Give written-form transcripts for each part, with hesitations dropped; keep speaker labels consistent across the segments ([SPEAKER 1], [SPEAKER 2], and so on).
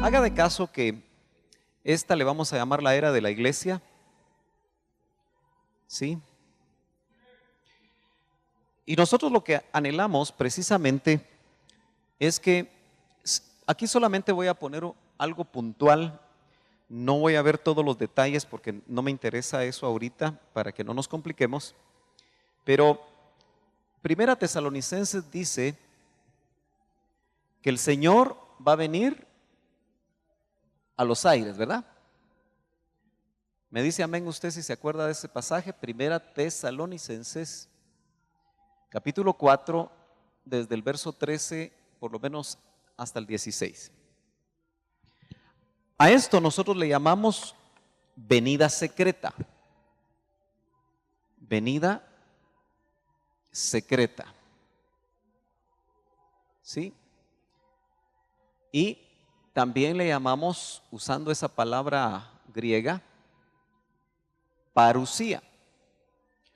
[SPEAKER 1] Haga de caso que esta le vamos a llamar la era de la iglesia, ¿sí? Y nosotros lo que anhelamos precisamente es que, aquí solamente voy a poner algo puntual, no voy a ver todos los detalles porque no me interesa eso ahorita para que no nos compliquemos, pero Primera Tesalonicenses dice que el Señor va a venir a los aires, ¿verdad? Me dice amén usted si se acuerda de ese pasaje, Primera Tesalonicenses, capítulo 4, desde el verso 13, por lo menos hasta el 16. A esto nosotros le llamamos venida secreta. Venida secreta. ¿Sí? Y también le llamamos, usando esa palabra griega, parusía.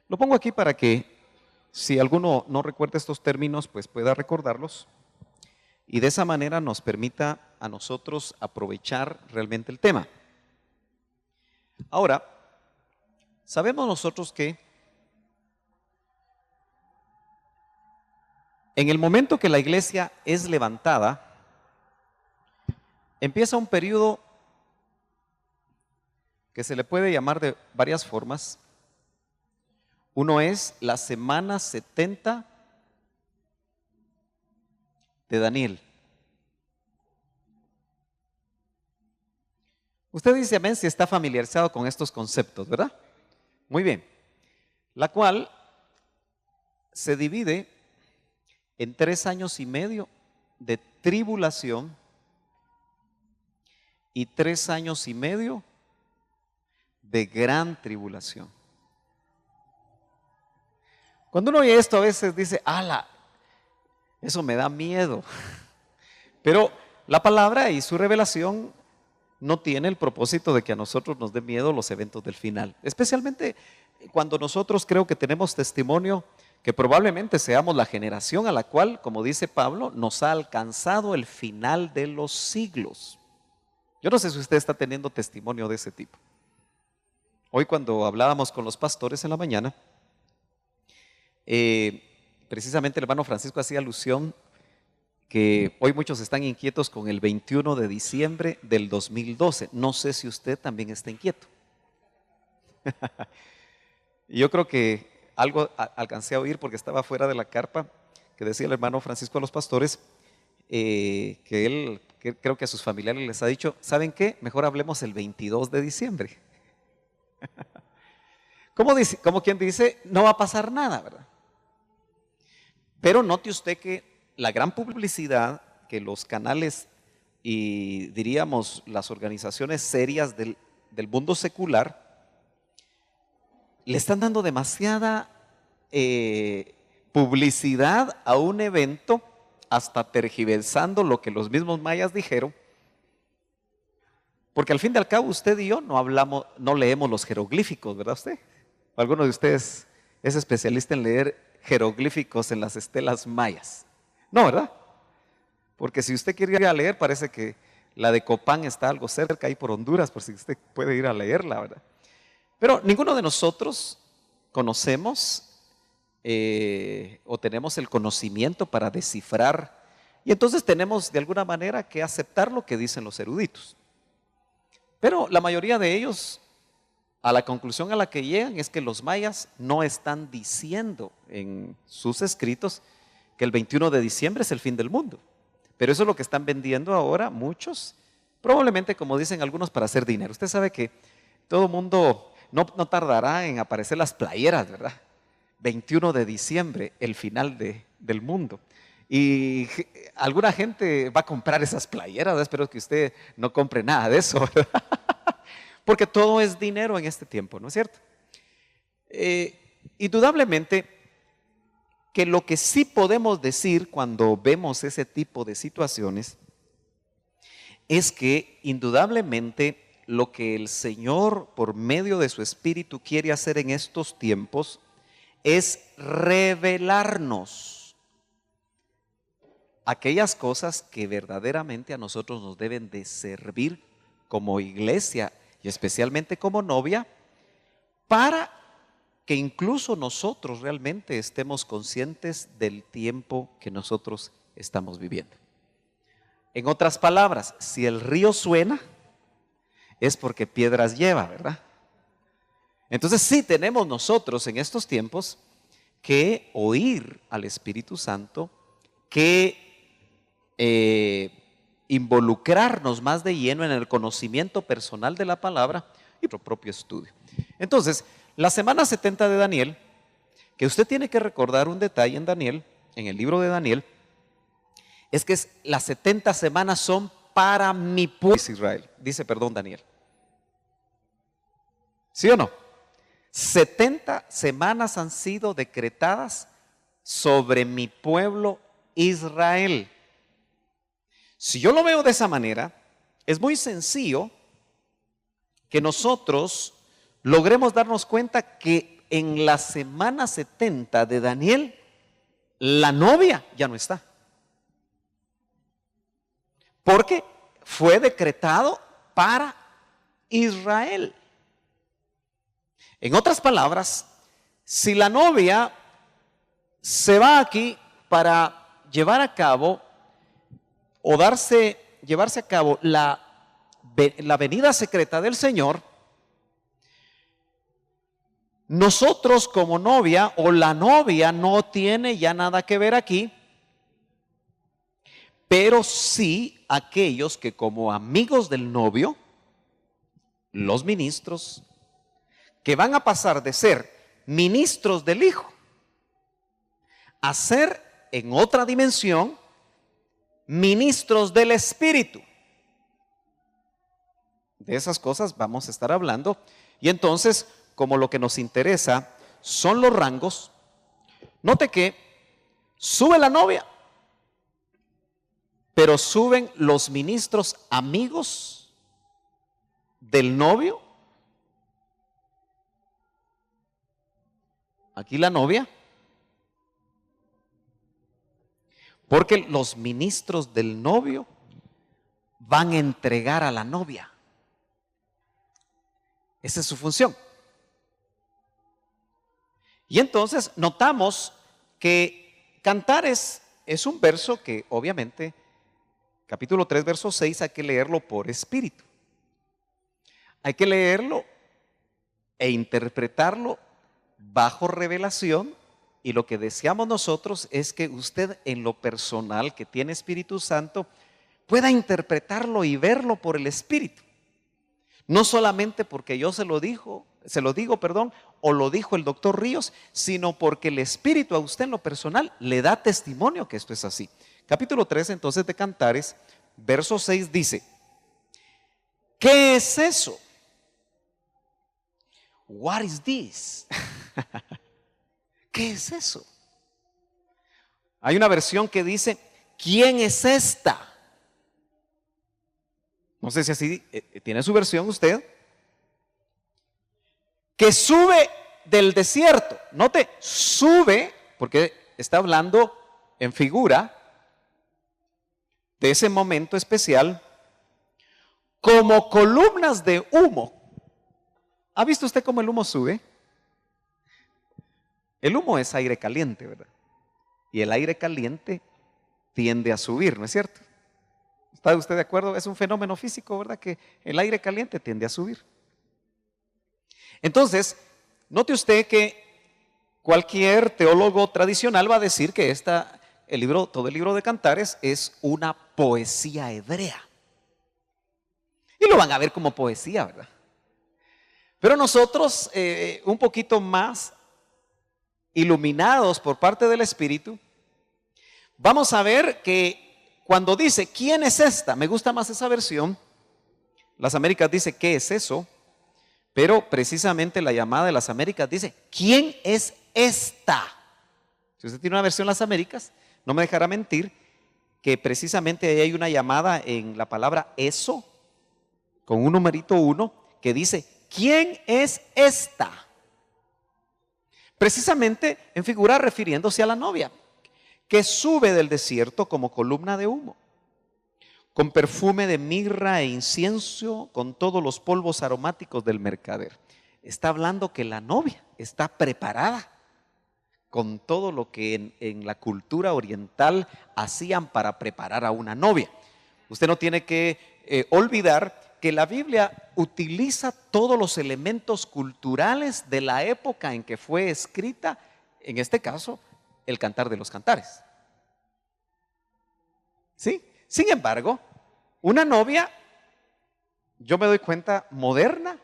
[SPEAKER 1] Lo pongo aquí para que si alguno no recuerda estos términos, pues pueda recordarlos y de esa manera nos permita a nosotros aprovechar realmente el tema. Ahora, sabemos nosotros que en el momento que la iglesia es levantada, empieza un periodo que se le puede llamar de varias formas. Uno es la semana 70 de Daniel. Usted dice amén si está familiarizado con estos conceptos, ¿verdad? Muy bien. La cual se divide en 3 años y medio de tribulación y 3 años y medio de gran tribulación. Cuando uno oye esto a veces dice, ¡ala! Eso me da miedo. Pero la palabra y su revelación no tiene el propósito de que a nosotros nos dé miedo los eventos del final. Especialmente cuando nosotros creo que tenemos testimonio que probablemente seamos la generación a la cual, como dice Pablo, nos ha alcanzado el final de los siglos. Yo no sé si usted está teniendo testimonio de ese tipo. Hoy cuando hablábamos con los pastores en la mañana, precisamente el hermano Francisco hacía alusión que hoy muchos están inquietos con el 21 de diciembre del 2012. No sé si usted también está inquieto. Y yo creo que algo alcancé a oír porque estaba fuera de la carpa, que decía el hermano Francisco a los pastores, que él, creo que a sus familiares les ha dicho, ¿saben qué? Mejor hablemos el 22 de diciembre. Como quien dice, no va a pasar nada, ¿verdad? Pero note usted que la gran publicidad que los canales y diríamos las organizaciones serias del mundo secular le están dando demasiada publicidad a un evento, hasta tergiversando lo que los mismos mayas dijeron, porque al fin y al cabo usted y yo no leemos los jeroglíficos, ¿verdad usted? ¿Alguno de ustedes es especialista en leer jeroglíficos en las estelas mayas? No, ¿verdad? Porque si usted quiere ir a leer, parece que la de Copán está algo cerca ahí por Honduras, por si usted puede ir a leerla, ¿verdad? Pero ninguno de nosotros conocemos o tenemos el conocimiento para descifrar, y entonces tenemos de alguna manera que aceptar lo que dicen los eruditos. Pero la mayoría de ellos, a la conclusión a la que llegan es que los mayas no están diciendo en sus escritos que el 21 de diciembre es el fin del mundo. Pero eso es lo que están vendiendo ahora muchos, probablemente como dicen algunos para hacer dinero. Usted sabe que todo mundo no tardará en aparecer las playeras, ¿verdad? 21 de diciembre, el final del mundo. Y alguna gente va a comprar esas playeras, espero que usted no compre nada de eso, ¿verdad? Porque todo es dinero en este tiempo, ¿no es cierto? Indudablemente que lo que sí podemos decir cuando vemos ese tipo de situaciones es que indudablemente lo que el Señor por medio de su Espíritu quiere hacer en estos tiempos es revelarnos aquellas cosas que verdaderamente a nosotros nos deben de servir como iglesia y especialmente como novia, para que incluso nosotros realmente estemos conscientes del tiempo que nosotros estamos viviendo. En otras palabras, si el río suena, es porque piedras lleva, ¿verdad? Entonces sí tenemos nosotros en estos tiempos que oír al Espíritu Santo, que involucrarnos más de lleno en el conocimiento personal de la palabra y nuestro propio estudio. Entonces, la semana 70 de Daniel, que usted tiene que recordar un detalle en Daniel, en el libro de Daniel, es que las 70 semanas son para mi pueblo Israel. Dice, perdón, Daniel. ¿Sí o no? 70 semanas han sido decretadas sobre mi pueblo Israel. Si yo lo veo de esa manera, es muy sencillo que nosotros logremos darnos cuenta que en la semana 70 de Daniel, la novia ya no está. Porque fue decretado para Israel. En otras palabras, si la novia se va aquí para llevar a cabo o llevarse a cabo la venida secreta del Señor, nosotros como novia o la novia no tiene ya nada que ver aquí, pero sí aquellos que como amigos del novio, los ministros, que van a pasar de ser ministros del Hijo a ser en otra dimensión ministros del Espíritu. De esas cosas vamos a estar hablando. Y entonces, como lo que nos interesa son los rangos, note que sube la novia, pero suben los ministros amigos del novio. Aquí la novia, porque los ministros del novio van a entregar a la novia. Esa es su función. Y entonces notamos que Cantares es un verso que obviamente, capítulo 3, verso 6, hay que leerlo por espíritu. Hay que leerlo e interpretarlo bajo revelación, y lo que deseamos nosotros es que usted en lo personal que tiene Espíritu Santo pueda interpretarlo y verlo por el Espíritu. No solamente porque yo se lo digo, o lo dijo el doctor Ríos, sino porque el Espíritu a usted en lo personal le da testimonio que esto es así. Capítulo 3 entonces de Cantares, verso 6 dice, ¿qué es eso? What is this? ¿Qué es eso? Hay una versión que dice, ¿quién es esta? No sé si así tiene su versión usted. Que sube del desierto. Note, sube, porque está hablando en figura de ese momento especial, como columnas de humo. ¿Ha visto usted cómo el humo sube? El humo es aire caliente, ¿verdad? Y el aire caliente tiende a subir, ¿no es cierto? ¿Está usted de acuerdo? Es un fenómeno físico, ¿verdad? Que el aire caliente tiende a subir. Entonces, note usted que cualquier teólogo tradicional va a decir que todo el libro de Cantares es una poesía hebrea. Y lo van a ver como poesía, ¿verdad? Pero nosotros, un poquito más iluminados por parte del Espíritu, vamos a ver que cuando dice, ¿quién es esta? Me gusta más esa versión. Las Américas dice, ¿qué es eso? Pero precisamente la llamada de las Américas dice, ¿quién es esta? Si usted tiene una versión de las Américas, no me dejará mentir que precisamente ahí hay una llamada en la palabra eso, con un numerito 1, que dice, ¿quién es esta? Precisamente en figura refiriéndose a la novia. que sube del desierto como columna de humo, con perfume de mirra e incienso, con todos los polvos aromáticos del mercader. Está hablando que la novia está preparada con todo lo que en la cultura oriental hacían para preparar a una novia. Usted no tiene que olvidar que la Biblia utiliza todos los elementos culturales de la época en que fue escrita, en este caso, el Cantar de los Cantares. ¿Sí? Sin embargo, una novia, yo me doy cuenta, moderna,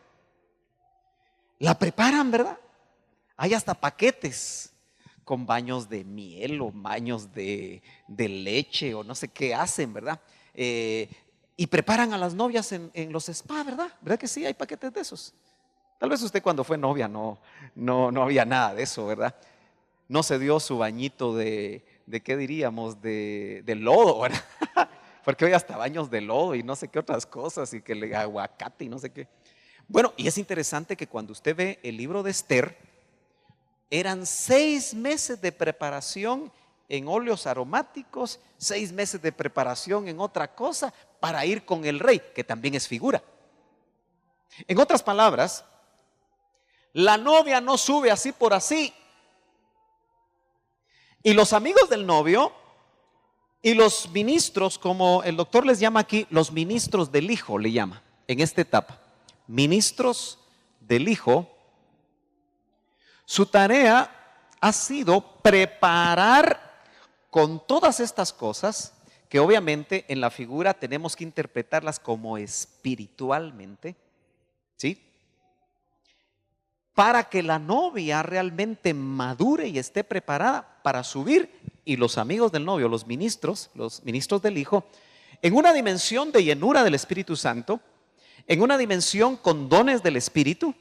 [SPEAKER 1] la preparan, ¿verdad? Hay hasta paquetes con baños de miel o baños de leche o no sé qué hacen, ¿verdad? Y preparan a las novias en los spas, ¿verdad? ¿Verdad que sí? Hay paquetes de esos. Tal vez usted cuando fue novia no había nada de eso, ¿verdad? No se dio su bañito de ¿qué diríamos? De lodo, ¿verdad? Porque hoy hasta baños de lodo y no sé qué otras cosas y que le aguacate y no sé qué. Bueno, y es interesante que cuando usted ve el libro de Esther, eran 6 meses de preparación en óleos aromáticos, 6 meses de preparación en otra cosa para ir con el rey, que también es figura. En otras palabras, la novia no sube así por así. Y los amigos del novio y los ministros, como el doctor les llama aquí, los ministros del hijo le llama en esta etapa. Ministros del hijo, su tarea ha sido preparar con todas estas cosas, que obviamente en la figura tenemos que interpretarlas como espiritualmente, ¿sí? Para que la novia realmente madure y esté preparada para subir, y los amigos del novio, los ministros del hijo, en una dimensión de llenura del Espíritu Santo, en una dimensión con dones del Espíritu,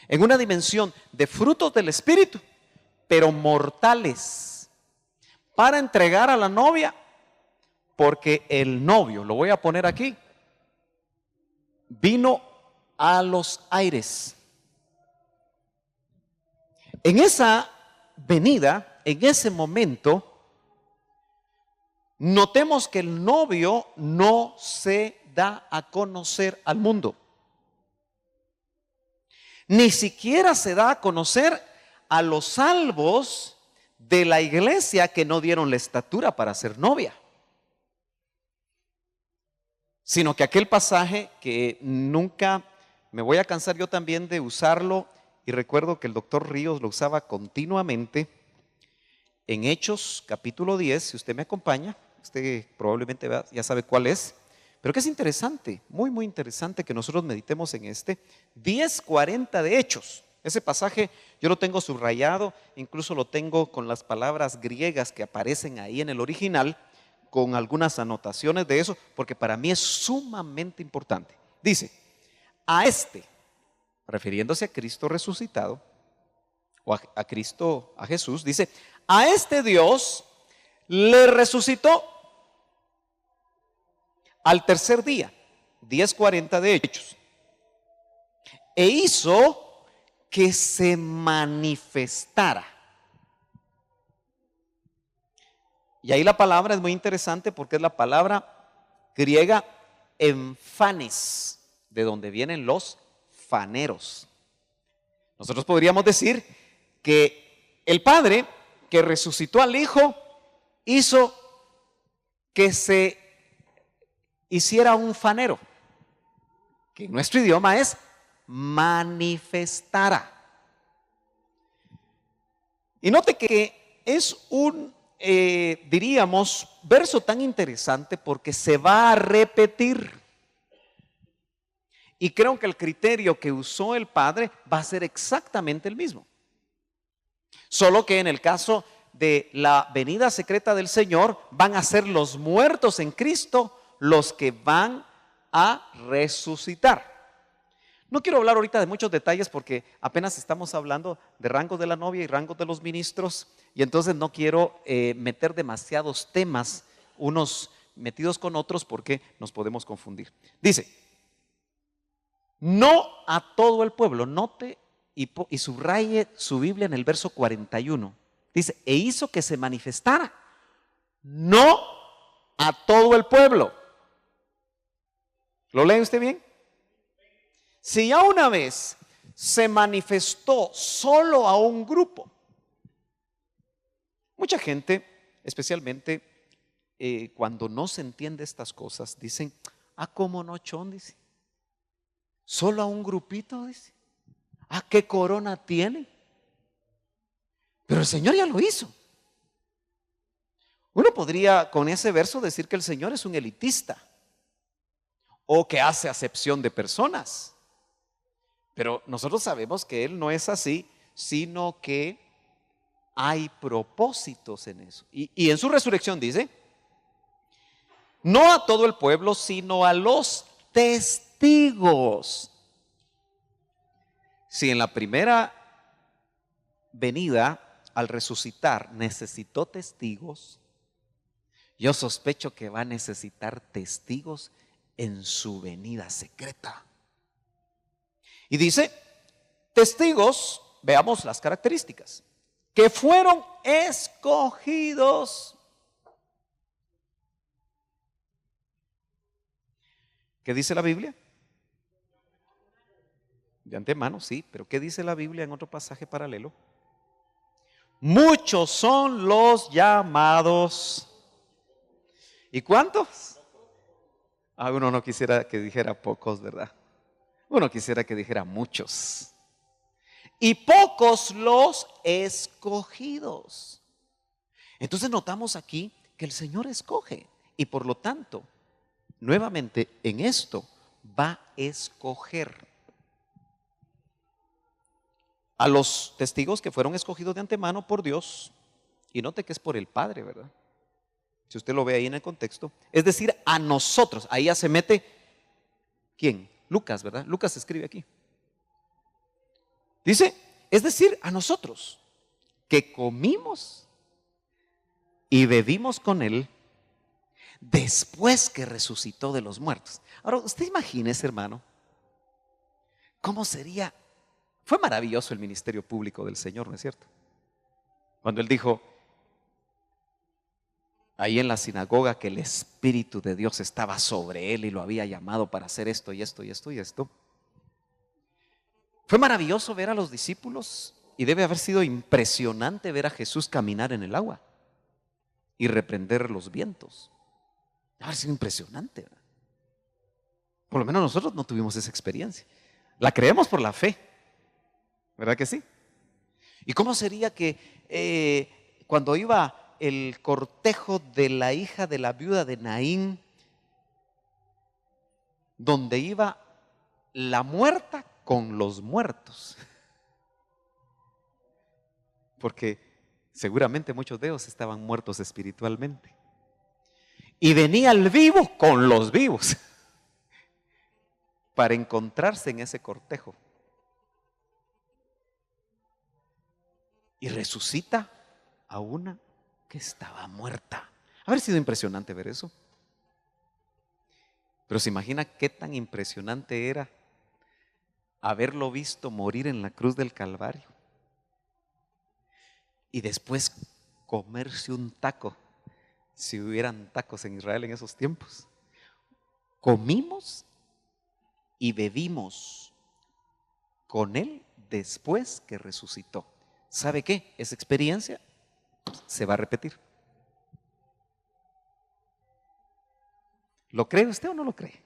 [SPEAKER 1] en una dimensión de frutos del Espíritu, pero mortales, para entregar a la novia, porque el novio, lo voy a poner aquí, vino a los aires. En esa venida, en ese momento, notemos que el novio no se da a conocer al mundo. Ni siquiera se da a conocer a los salvos de la iglesia que no dieron la estatura para ser novia. Sino que aquel pasaje que nunca me voy a cansar yo también de usarlo, y recuerdo que el doctor Ríos lo usaba continuamente, en Hechos capítulo 10, si usted me acompaña, usted probablemente ya sabe cuál es, pero que es interesante, muy muy interesante que nosotros meditemos en 10:40 de Hechos. Ese pasaje yo lo tengo subrayado, incluso lo tengo con las palabras griegas que aparecen ahí en el original, con algunas anotaciones de eso, porque para mí es sumamente importante. Dice, refiriéndose a Cristo resucitado, o a Jesús, dice, a este Dios le resucitó al tercer día, 10:40 de Hechos, e hizo que se manifestara. Y ahí la palabra es muy interesante porque es la palabra griega enfanes, de donde vienen los faneros. Nosotros podríamos decir que el Padre que resucitó al Hijo hizo que se hiciera un fanero, que en nuestro idioma es manifestara. Y note que es un diríamos, verso tan interesante porque se va a repetir. Y creo que el criterio que usó el Padre va a ser exactamente el mismo. Solo que en el caso de la venida secreta del Señor, van a ser los muertos en Cristo los que van a resucitar. No quiero hablar ahorita de muchos detalles porque apenas estamos hablando de rangos de la novia y rangos de los ministros, y entonces no quiero meter demasiados temas unos metidos con otros porque nos podemos confundir. Dice, no a todo el pueblo. Note y subraye su Biblia en el verso 41. Dice, e hizo que se manifestara no a todo el pueblo. ¿Lo lee usted bien? Si ya una vez se manifestó solo a un grupo, mucha gente, especialmente cuando no se entiende estas cosas, dicen, ¿cómo no, chon? Dice, solo a un grupito, dice, ¿qué corona tiene? Pero el Señor ya lo hizo. Uno podría con ese verso decir que el Señor es un elitista o que hace acepción de personas. Pero nosotros sabemos que Él no es así, sino que hay propósitos en eso. Y en su resurrección dice, no a todo el pueblo, sino a los testigos. Si en la primera venida, al resucitar, necesitó testigos, yo sospecho que va a necesitar testigos en su venida secreta. Y dice, testigos, veamos las características, que fueron escogidos. ¿Qué dice la Biblia? De antemano, sí, pero ¿qué dice la Biblia en otro pasaje paralelo? Muchos son los llamados. ¿Y cuántos? Uno no quisiera que dijera pocos, ¿verdad? Uno quisiera que dijera muchos. Y pocos los escogidos. Entonces notamos aquí que el Señor escoge y por lo tanto, nuevamente en esto va a escoger a los testigos que fueron escogidos de antemano por Dios. Y note que es por el Padre, ¿verdad? Si usted lo ve ahí en el contexto. Es decir, a nosotros. Ahí ya se mete, ¿quién? Lucas, ¿verdad? Lucas escribe aquí. Dice, es decir, a nosotros, que comimos y bebimos con Él después que resucitó de los muertos. Ahora, usted imagínese, hermano, ¿cómo sería? Fue maravilloso el ministerio público del Señor, ¿no es cierto? Cuando Él dijo, ahí en la sinagoga, que el Espíritu de Dios estaba sobre Él y lo había llamado para hacer esto y esto y esto y esto. Fue maravilloso ver a los discípulos y debe haber sido impresionante ver a Jesús caminar en el agua y reprender los vientos. Debe haber sido impresionante, ¿verdad? Por lo menos nosotros no tuvimos esa experiencia. La creemos por la fe, ¿verdad que sí? ¿Y cómo sería que cuando iba el cortejo de la hija de la viuda de Naín, donde iba la muerta con los muertos? Porque seguramente muchos de ellos estaban muertos espiritualmente. Y venía el vivo con los vivos para encontrarse en ese cortejo. Y resucita a una que estaba muerta. Haber sido impresionante ver eso. Pero se imagina qué tan impresionante era haberlo visto morir en la cruz del Calvario y después comerse un taco, si hubieran tacos en Israel en esos tiempos. Comimos y bebimos con Él después que resucitó. ¿Sabe qué? Esa experiencia se va a repetir. ¿Lo cree usted o no lo cree?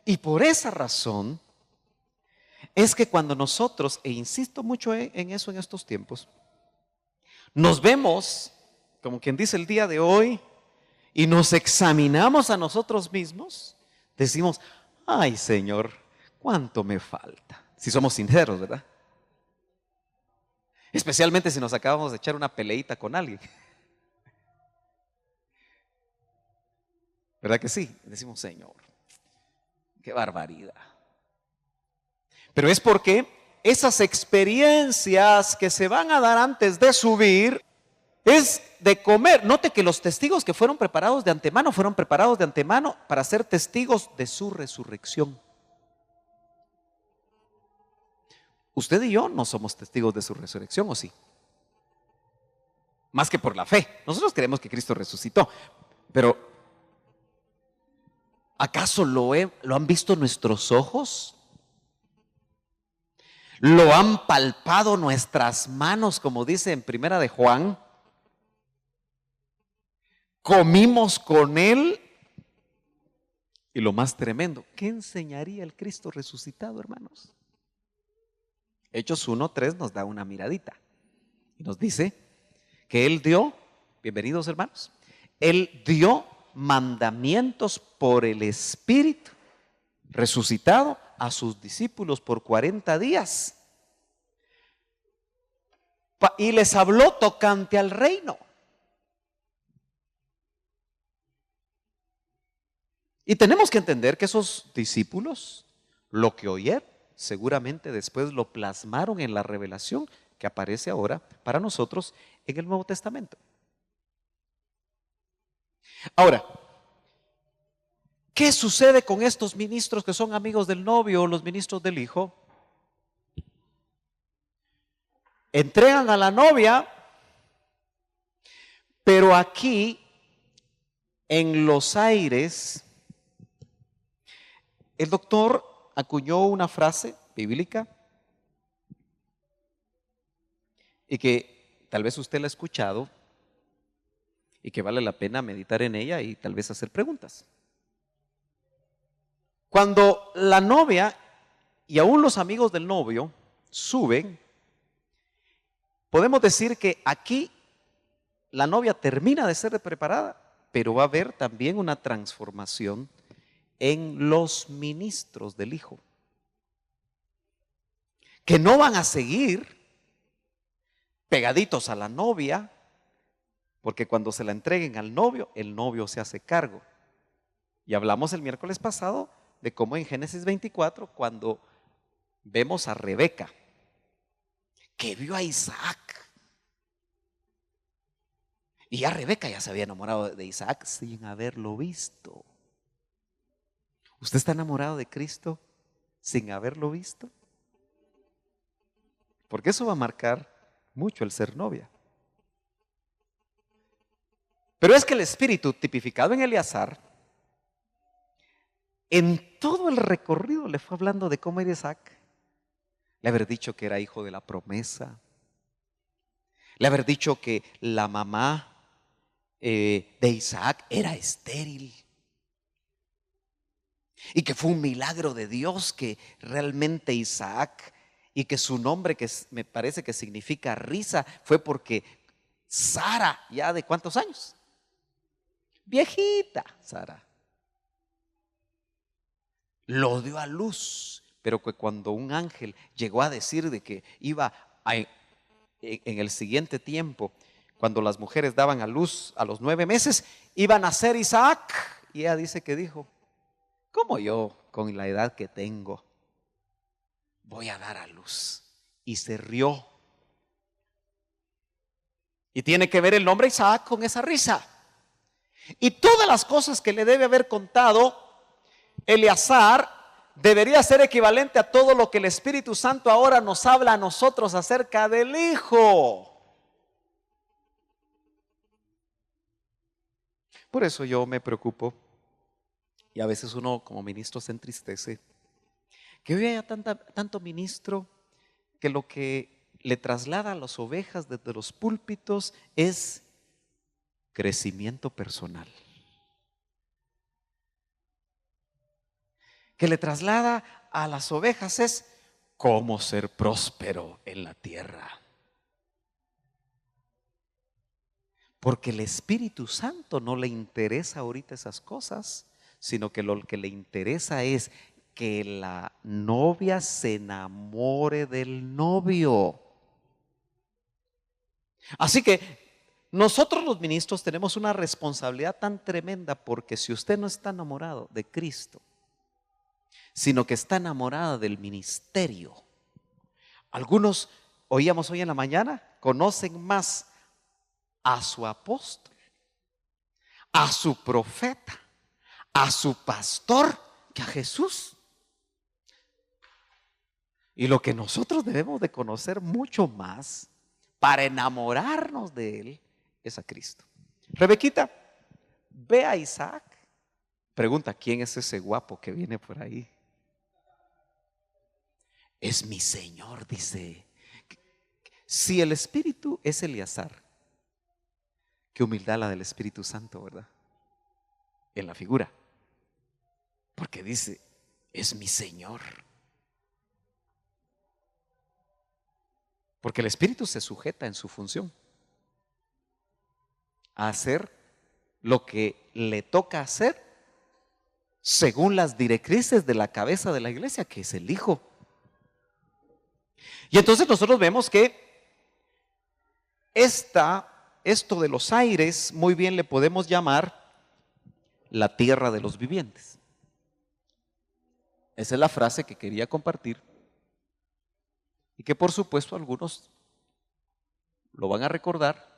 [SPEAKER 1] Y por esa razón es que cuando nosotros, e insisto mucho en eso en estos tiempos, nos vemos, como quien dice el día de hoy, y nos examinamos a nosotros mismos, decimos, ay Señor, ¿cuánto me falta? Si somos sinceros, ¿verdad? Especialmente si nos acabamos de echar una peleita con alguien. ¿Verdad que sí? Decimos, Señor, qué barbaridad. Pero es porque esas experiencias que se van a dar antes de subir es de comer. Note que los testigos que fueron preparados de antemano para ser testigos de su resurrección. Usted y yo no somos testigos de su resurrección, ¿o sí? más que por la fe. Nosotros creemos que Cristo resucitó, pero ¿acaso lo han visto nuestros ojos? ¿Lo han palpado nuestras manos, como dice en Primera de Juan? ¿Comimos con Él? Y lo más tremendo, ¿qué enseñaría el Cristo resucitado, hermanos? Hechos 1:3 nos da una miradita y nos dice que Él dio, bienvenidos hermanos, Él dio mandamientos por el Espíritu resucitado a sus discípulos por 40 días y les habló tocante al reino. Y tenemos que entender que esos discípulos, lo que oyeron, seguramente después lo plasmaron en la revelación que aparece ahora para nosotros en el Nuevo Testamento. Ahora, ¿qué sucede con estos ministros que son amigos del novio o los ministros del hijo? Entregan a la novia, pero aquí en los aires, el doctor acuñó una frase bíblica y que tal vez usted la ha escuchado y que vale la pena meditar en ella y tal vez hacer preguntas. Cuando la novia y aún los amigos del novio suben, podemos decir que aquí la novia termina de ser preparada, pero va a haber también una transformación en los ministros del hijo, que no van a seguir pegaditos a la novia, porque cuando se la entreguen al novio, el novio se hace cargo. Y hablamos el miércoles pasado de cómo en Génesis 24, cuando vemos a Rebeca, que vio a Isaac, y ya Rebeca ya se había enamorado de Isaac sin haberlo visto. ¿Usted está enamorado de Cristo sin haberlo visto? Porque eso va a marcar mucho el ser novia. Pero es que el espíritu tipificado en Eleazar, en todo el recorrido le fue hablando de cómo era Isaac. Le haber dicho que era hijo de la promesa. Le haber dicho que la mamá de Isaac era estéril. Y que fue un milagro de Dios que realmente Isaac, y que su nombre, que me parece que significa risa, fue porque Sara, ya de ¿cuántos años? Viejita Sara, lo dio a luz, pero que cuando un ángel llegó a decir de que iba en el siguiente tiempo, cuando las mujeres daban a luz a los 9 meses, iba a nacer Isaac, y ella dice que dijo: ¿cómo yo, con la edad que tengo, voy a dar a luz? Y se rió. Y tiene que ver el nombre Isaac con esa risa. Y todas las cosas que le debe haber contado Eleazar debería ser equivalente a todo lo que el Espíritu Santo ahora nos habla a nosotros acerca del Hijo. Por eso yo me preocupo, y a veces uno como ministro se entristece, que hoy haya tanto ministro que lo que le traslada a las ovejas desde los púlpitos es crecimiento personal. Que le traslada a las ovejas es cómo ser próspero en la tierra. Porque el Espíritu Santo no le interesa ahorita esas cosas, sino que lo que le interesa es que la novia se enamore del novio. Así que nosotros los ministros tenemos una responsabilidad tan tremenda, porque si usted no está enamorado de Cristo, sino que está enamorada del ministerio. Algunos, oíamos hoy en la mañana, conocen más a su apóstol, a su profeta, a su pastor que a Jesús. Y lo que nosotros debemos de conocer mucho más para enamorarnos de Él es a Cristo. Rebequita, ve a Isaac. Pregunta, ¿quién es ese guapo que viene por ahí? Es mi Señor, dice. Si el Espíritu es Eleazar, qué humildad la del Espíritu Santo, ¿verdad? En la figura. Porque dice, es mi Señor. Porque el Espíritu se sujeta en su función a hacer lo que le toca hacer según las directrices de la cabeza de la iglesia, que es el Hijo. Y entonces nosotros vemos que esto de los aires, muy bien le podemos llamar la tierra de los vivientes. Esa es la frase que quería compartir y que por supuesto algunos lo van a recordar.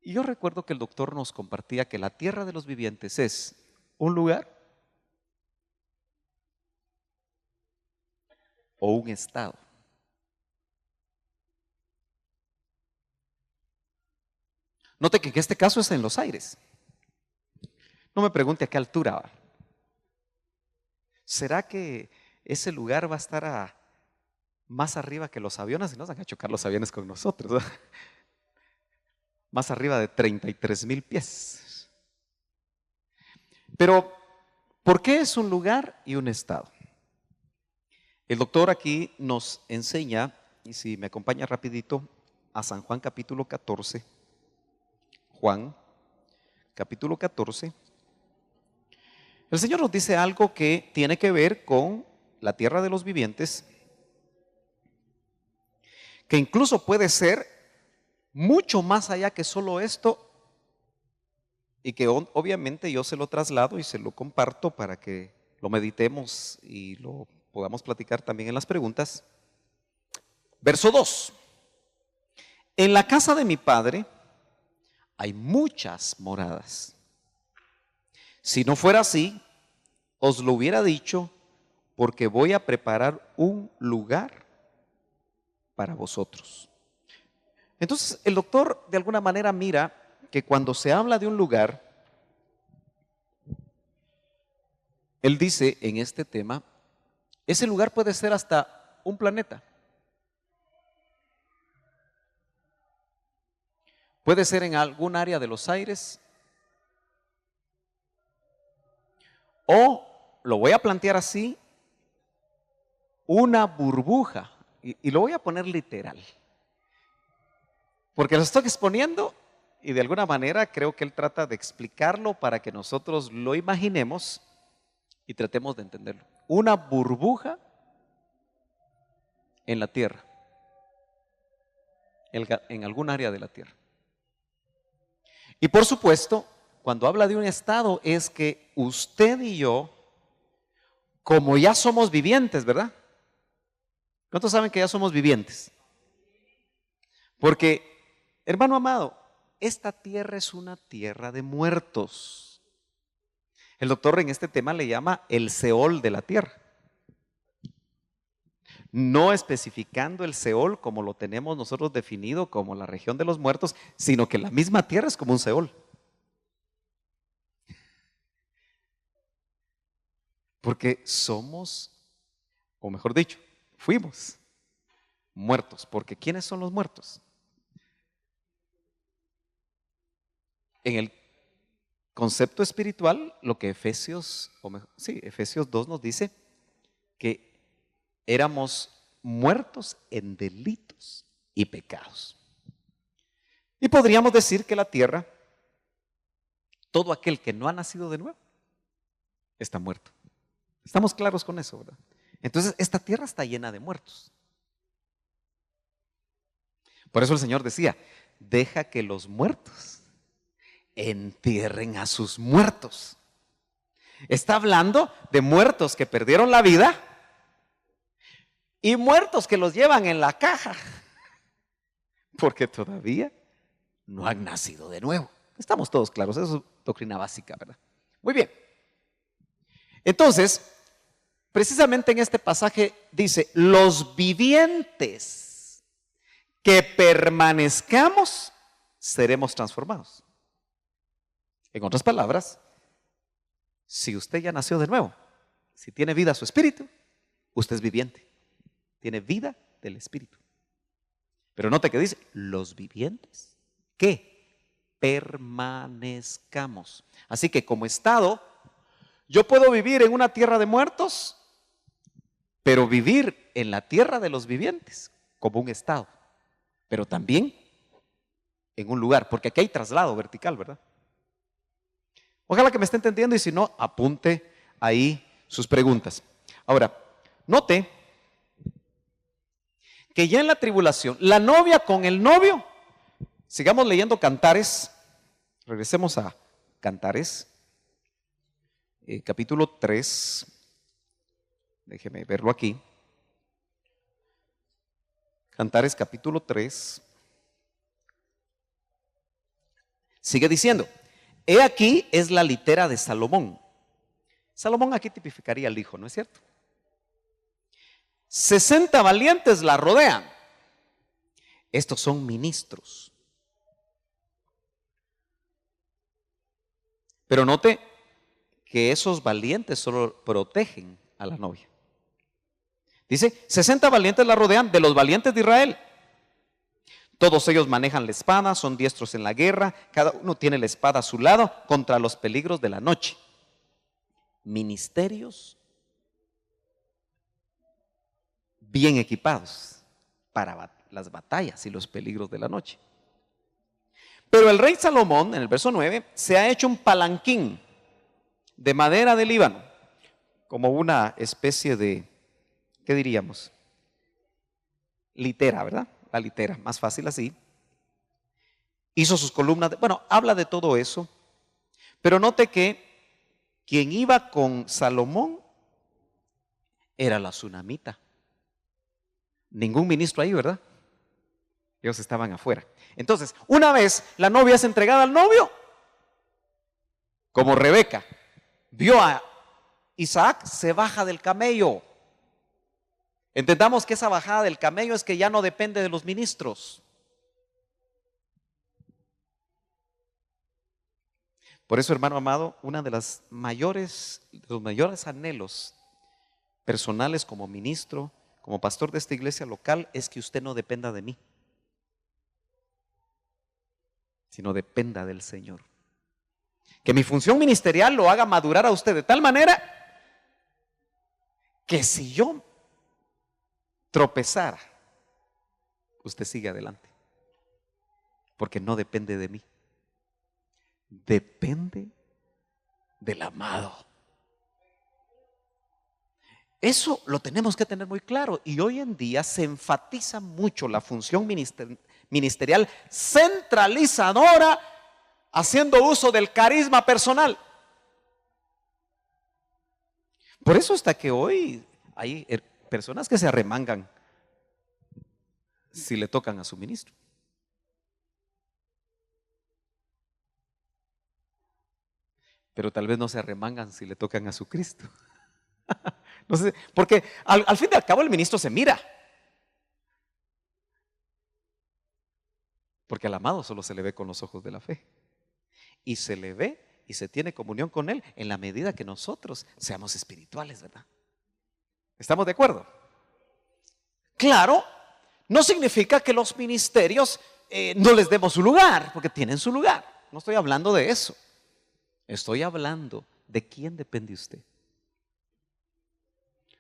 [SPEAKER 1] Y yo recuerdo que el doctor nos compartía que la tierra de los vivientes es un lugar o un estado. Note que en este caso es en los aires. No me pregunte a qué altura va. ¿Será que ese lugar va a estar más arriba que los aviones y nos van a chocar los aviones con nosotros, ¿no? Más arriba de 33,000 pies. Pero, ¿por qué es un lugar y un estado? El doctor aquí nos enseña, y si me acompaña rapidito, a San Juan capítulo 14. Juan capítulo 14. El Señor nos dice algo que tiene que ver con la tierra de los vivientes, que incluso puede ser mucho más allá que solo esto, y que obviamente yo se lo traslado y se lo comparto para que lo meditemos y lo podamos platicar también en las preguntas. Verso 2. En la casa de mi Padre hay muchas moradas. Si no fuera así, os lo hubiera dicho, porque voy a preparar un lugar para vosotros. Entonces, el doctor de alguna manera mira que cuando se habla de un lugar, él dice en este tema, ese lugar puede ser hasta un planeta. Puede ser en algún área de los aires. O, lo voy a plantear así, una burbuja. Y lo voy a poner literal. Porque lo estoy exponiendo y de alguna manera creo que él trata de explicarlo para que nosotros lo imaginemos y tratemos de entenderlo. Una burbuja en la tierra, en algún área de la tierra. Y por supuesto, cuando habla de un estado es que usted y yo, como ya somos vivientes, ¿verdad? ¿Cuántos saben que ya somos vivientes? Porque, hermano amado, esta tierra es una tierra de muertos. El doctor en este tema le llama el Seol de la tierra. No especificando el Seol como lo tenemos nosotros definido como la región de los muertos, sino que la misma tierra es como un Seol. Porque somos, o mejor dicho, fuimos muertos. Porque ¿quiénes son los muertos? En el concepto espiritual, lo que Efesios 2 nos dice, que éramos muertos en delitos y pecados. Y podríamos decir que la tierra, todo aquel que no ha nacido de nuevo, está muerto. Estamos claros con eso, ¿verdad? Entonces, esta tierra está llena de muertos. Por eso el Señor decía, deja que los muertos entierren a sus muertos. Está hablando de muertos que perdieron la vida y muertos que los llevan en la caja, porque todavía no han nacido de nuevo. Estamos todos claros, eso es doctrina básica, ¿verdad? Muy bien. Entonces, precisamente en este pasaje dice, los vivientes que permanezcamos, seremos transformados. En otras palabras, si usted ya nació de nuevo, si tiene vida su espíritu, usted es viviente. Tiene vida del espíritu. Pero note que dice, los vivientes, que permanezcamos. Así que como estado, yo puedo vivir en una tierra de muertos, pero vivir en la tierra de los vivientes como un estado. Pero también en un lugar, porque aquí hay traslado vertical, ¿verdad? Ojalá que me esté entendiendo y si no, apunte ahí sus preguntas. Ahora, note que ya en la tribulación, la novia con el novio, sigamos leyendo Cantares, regresemos a Cantares, capítulo 3, déjeme verlo aquí. Cantares capítulo 3, sigue diciendo, he aquí es la litera de Salomón. Salomón aquí tipificaría al hijo, ¿no es cierto? 60 valientes la rodean. Estos son ministros. Pero note que esos valientes solo protegen a la novia. Dice, 60 valientes la rodean de los valientes de Israel. Todos ellos manejan la espada, son diestros en la guerra, cada uno tiene la espada a su lado contra los peligros de la noche. Ministerios bien equipados para las batallas y los peligros de la noche. Pero el rey Salomón, en el verso 9, se ha hecho un palanquín de madera de Líbano, como una especie de, ¿qué diríamos? Litera, ¿verdad? La litera, más fácil así. Hizo sus columnas, bueno, habla de todo eso, pero note que quien iba con Salomón era la tsunamita. Ningún ministro ahí, ¿verdad? Ellos estaban afuera. Entonces, una vez la novia es entregada al novio, como Rebeca vio a Isaac, se baja del camello. Entendamos que esa bajada del camello es que ya no depende de los ministros. Por eso, hermano amado, uno de los mayores anhelos personales como ministro, como pastor de esta iglesia local, es que usted no dependa de mí, sino dependa del Señor. Que mi función ministerial lo haga madurar a usted de tal manera que si yo tropezara, usted sigue adelante, porque no depende de mí, depende del amado. Eso lo tenemos que tener muy claro, y hoy en día se enfatiza mucho la función ministerial centralizadora, haciendo uso del carisma personal. Por eso hasta que hoy hay personas que se arremangan si le tocan a su ministro. Pero tal vez no se arremangan si le tocan a su Cristo. No sé, porque al fin y al cabo el ministro se mira. Porque al amado solo se le ve con los ojos de la fe. Y se le ve y se tiene comunión con él en la medida que nosotros seamos espirituales, ¿verdad? ¿Estamos de acuerdo? Claro, no significa que los ministerios no les demos su lugar, porque tienen su lugar. No estoy hablando de eso. Estoy hablando de quién depende usted.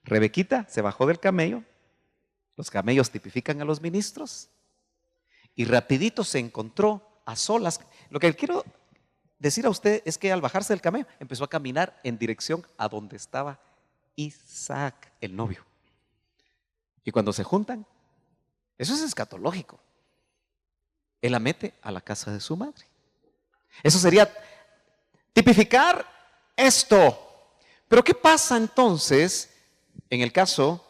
[SPEAKER 1] Rebequita se bajó del camello. Los camellos tipifican a los ministros. Y rapidito se encontró a solas. Lo que quiero decir a usted es que al bajarse del camello empezó a caminar en dirección a donde estaba Isaac, el novio. Y cuando se juntan, eso es escatológico. Él la mete a la casa de su madre. Eso sería tipificar esto. Pero ¿qué pasa entonces en el caso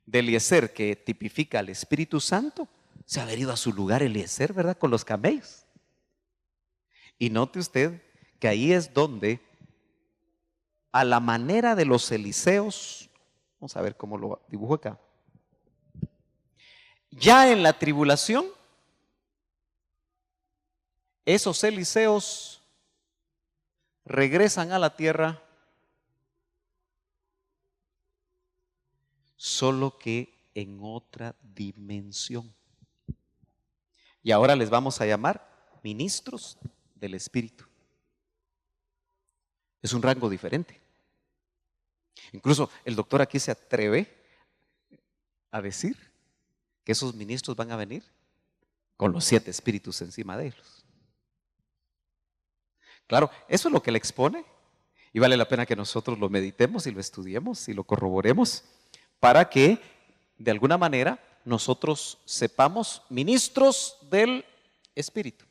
[SPEAKER 1] de Eliezer, que tipifica al Espíritu Santo? Se ha ido a su lugar Eliezer, ¿verdad? Con los camellos. Y note usted que ahí es donde, a la manera de los Eliseos, vamos a ver cómo lo dibujo acá. Ya en la tribulación, esos Eliseos regresan a la tierra, solo que en otra dimensión. Y ahora les vamos a llamar ministros del Espíritu. Es un rango diferente. Incluso el doctor aquí se atreve a decir que esos ministros van a venir con los 7 espíritus encima de ellos. Claro, eso es lo que le expone y vale la pena que nosotros lo meditemos y lo estudiemos y lo corroboremos para que de alguna manera nosotros sepamos ministros del Espíritu.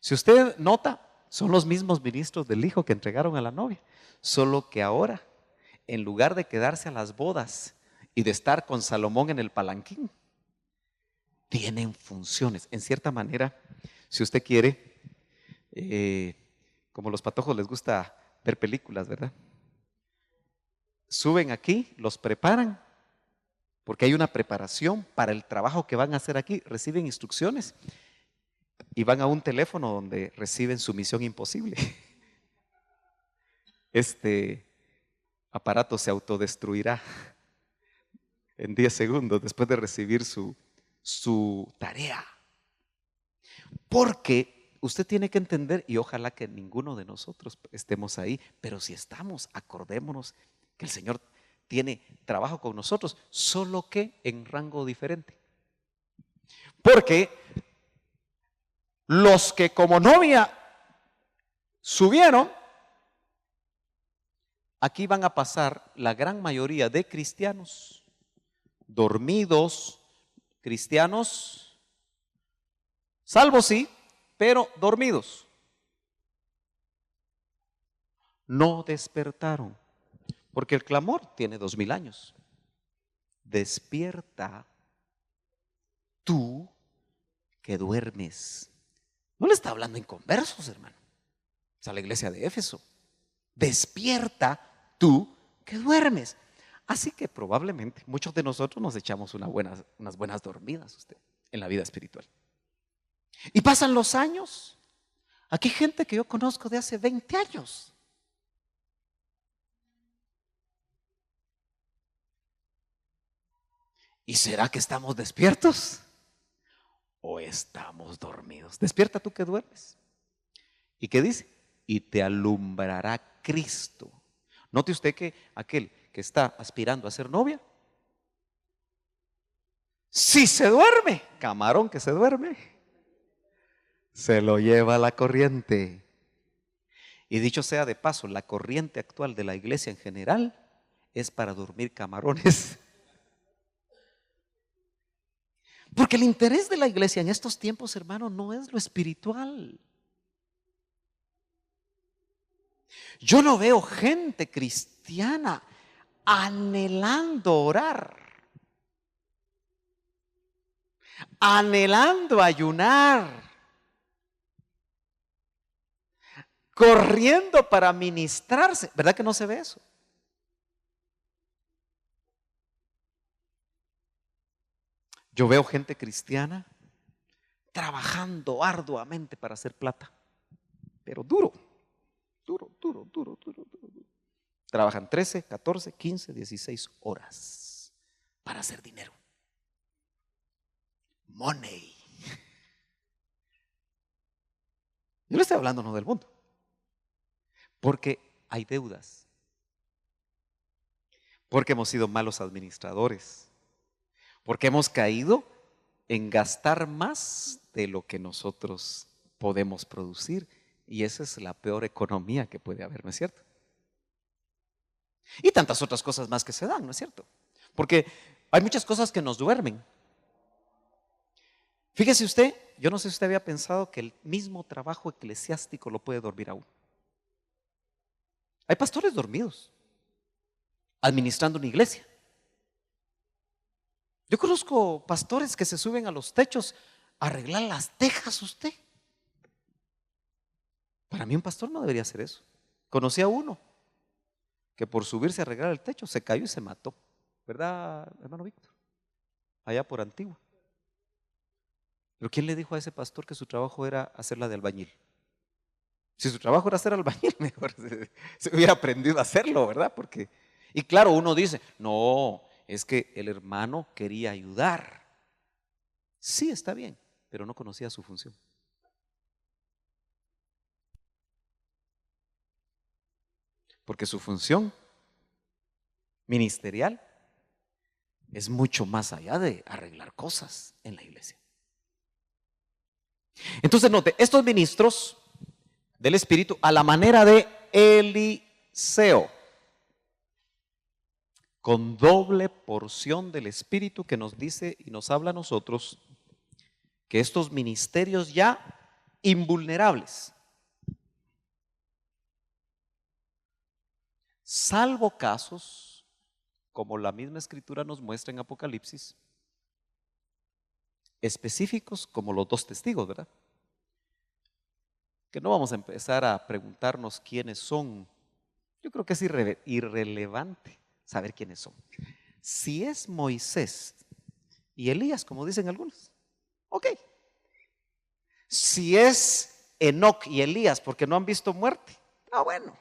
[SPEAKER 1] Si usted nota, son los mismos ministros del hijo que entregaron a la novia, solo que ahora, en lugar de quedarse a las bodas y de estar con Salomón en el palanquín, tienen funciones. En cierta manera, si usted quiere, como los patojos les gusta ver películas, ¿verdad? Suben aquí, los preparan, porque hay una preparación para el trabajo que van a hacer aquí, reciben instrucciones y van a un teléfono donde reciben su misión imposible. Este aparato se autodestruirá en 10 segundos después de recibir su tarea. Porque usted tiene que entender, y ojalá que ninguno de nosotros estemos ahí, pero si estamos, acordémonos que el Señor tiene trabajo con nosotros, solo que en rango diferente. Porque los que como novia subieron, aquí van a pasar la gran mayoría de cristianos, dormidos, cristianos, salvos sí, pero dormidos. No despertaron, porque el clamor tiene 2000 años. Despierta tú que duermes. No le está hablando inconversos, hermano. Es a la iglesia de Éfeso. Despierta tú que duermes. Así que probablemente muchos de nosotros nos echamos unas buenas dormidas en la vida espiritual. Y pasan los años. Aquí hay gente que yo conozco de hace 20 años. ¿Y será que estamos despiertos? ¿O estamos dormidos? Despierta tú que duermes. ¿Y qué dice? Y te alumbrará Cristo. Note usted que aquel que está aspirando a ser novia, si se duerme, camarón que se duerme, se lo lleva la corriente. Y dicho sea de paso, la corriente actual de la iglesia en general es para dormir camarones. Porque el interés de la iglesia en estos tiempos, hermano, no es lo espiritual. Yo no veo gente cristiana anhelando orar, anhelando ayunar, corriendo para ministrarse. ¿Verdad que no se ve eso? Yo veo gente cristiana trabajando arduamente para hacer plata, pero duro. Trabajan 13, 14, 15, 16 horas para hacer dinero. Money. Yo le estoy hablando no del mundo, porque hay deudas, porque hemos sido malos administradores, porque hemos caído en gastar más de lo que nosotros podemos producir, y esa es la peor economía que puede haber, ¿no es cierto? Y tantas otras cosas más que se dan, ¿no es cierto? Porque hay muchas cosas que nos duermen. Fíjese usted, yo no sé si usted había pensado que el mismo trabajo eclesiástico lo puede dormir a uno. Hay pastores dormidos administrando una iglesia. Yo conozco pastores que se suben a los techos a arreglar las tejas usted. Para mí un pastor no debería hacer eso. Conocí a uno que por subirse a arreglar el techo se cayó y se mató. ¿Verdad, hermano Víctor? allá por Antigua. Pero ¿quién le dijo a ese pastor que su trabajo era hacerla de albañil? Si su trabajo era ser albañil, mejor se hubiera aprendido a hacerlo, ¿verdad? Porque, y claro, uno dice, no, es que el hermano quería ayudar. Sí, está bien, pero no conocía su función. Porque su función ministerial es mucho más allá de arreglar cosas en la iglesia. Entonces, note, estos ministros del Espíritu, a la manera de Eliseo, con doble porción del Espíritu, que nos dice y nos habla a nosotros que estos ministerios ya invulnerables, salvo casos como la misma escritura nos muestra en Apocalipsis, específicos como los dos testigos, ¿verdad? Que no vamos a empezar a preguntarnos quiénes son. Yo creo que es irrelevante saber quiénes son. Si es Moisés y Elías, como dicen algunos, ok. Si es Enoc y Elías porque no han visto muerte, bueno.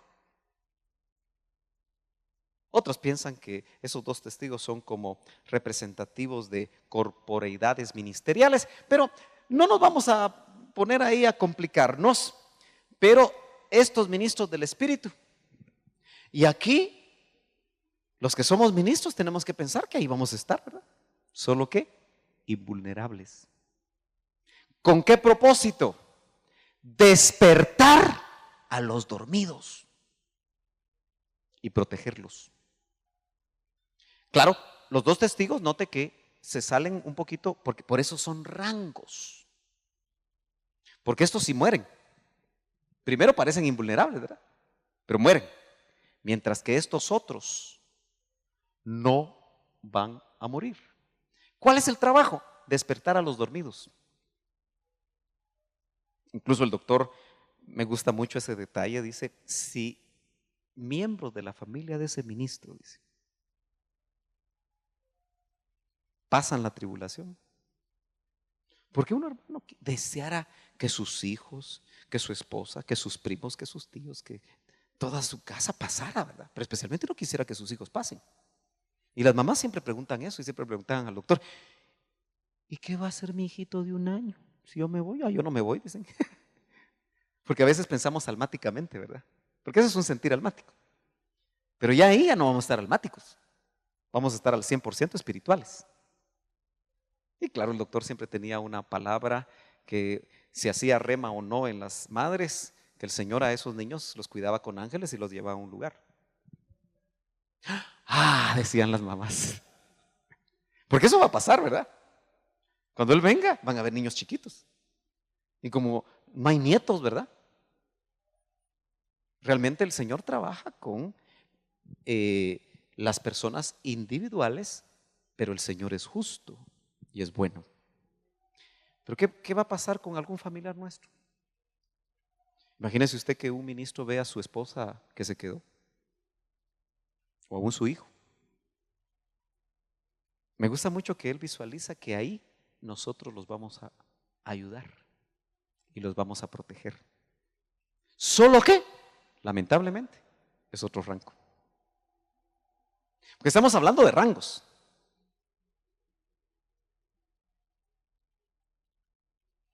[SPEAKER 1] Otros piensan que esos dos testigos son como representativos de corporeidades ministeriales, pero no nos vamos a poner ahí a complicarnos. Pero estos ministros del Espíritu, y aquí los que somos ministros tenemos que pensar que ahí vamos a estar, ¿verdad? Solo que invulnerables. ¿Con qué propósito? Despertar a los dormidos y protegerlos. Claro, los dos testigos, note que se salen un poquito, porque por eso son rangos. Porque estos sí mueren. Primero parecen invulnerables, ¿verdad? Pero mueren. Mientras que estos otros no van a morir. ¿Cuál es el trabajo? Despertar a los dormidos. Incluso el doctor, me gusta mucho ese detalle, dice, si miembros de la familia de ese ministro, dice, pasan la tribulación. Porque un hermano deseara que sus hijos, que su esposa, que sus primos, que sus tíos, que toda su casa pasara, ¿verdad? Pero especialmente no quisiera que sus hijos pasen. Y las mamás siempre preguntan eso y siempre preguntan al doctor, ¿y qué va a hacer mi hijito de 1 año? Si yo me voy, yo no me voy, dicen. Porque a veces pensamos almáticamente, ¿verdad? Porque eso es un sentir almático. Pero ya ahí ya no vamos a estar almáticos. Vamos a estar al 100% espirituales. Y claro, el doctor siempre tenía una palabra que se hacía rema o no en las madres, que el Señor a esos niños los cuidaba con ángeles y los llevaba a un lugar. Decían las mamás. Porque eso va a pasar, ¿verdad? Cuando Él venga, van a haber niños chiquitos. Y como no hay nietos, ¿verdad? Realmente el Señor trabaja con las personas individuales, pero el Señor es justo y es bueno. Pero ¿qué va a pasar con algún familiar nuestro? Imagínese usted que un ministro ve a su esposa que se quedó, o aún su hijo. Me gusta mucho que él visualiza que ahí nosotros los vamos a ayudar y los vamos a proteger. Solo que, lamentablemente, es otro rango. Porque estamos hablando de rangos.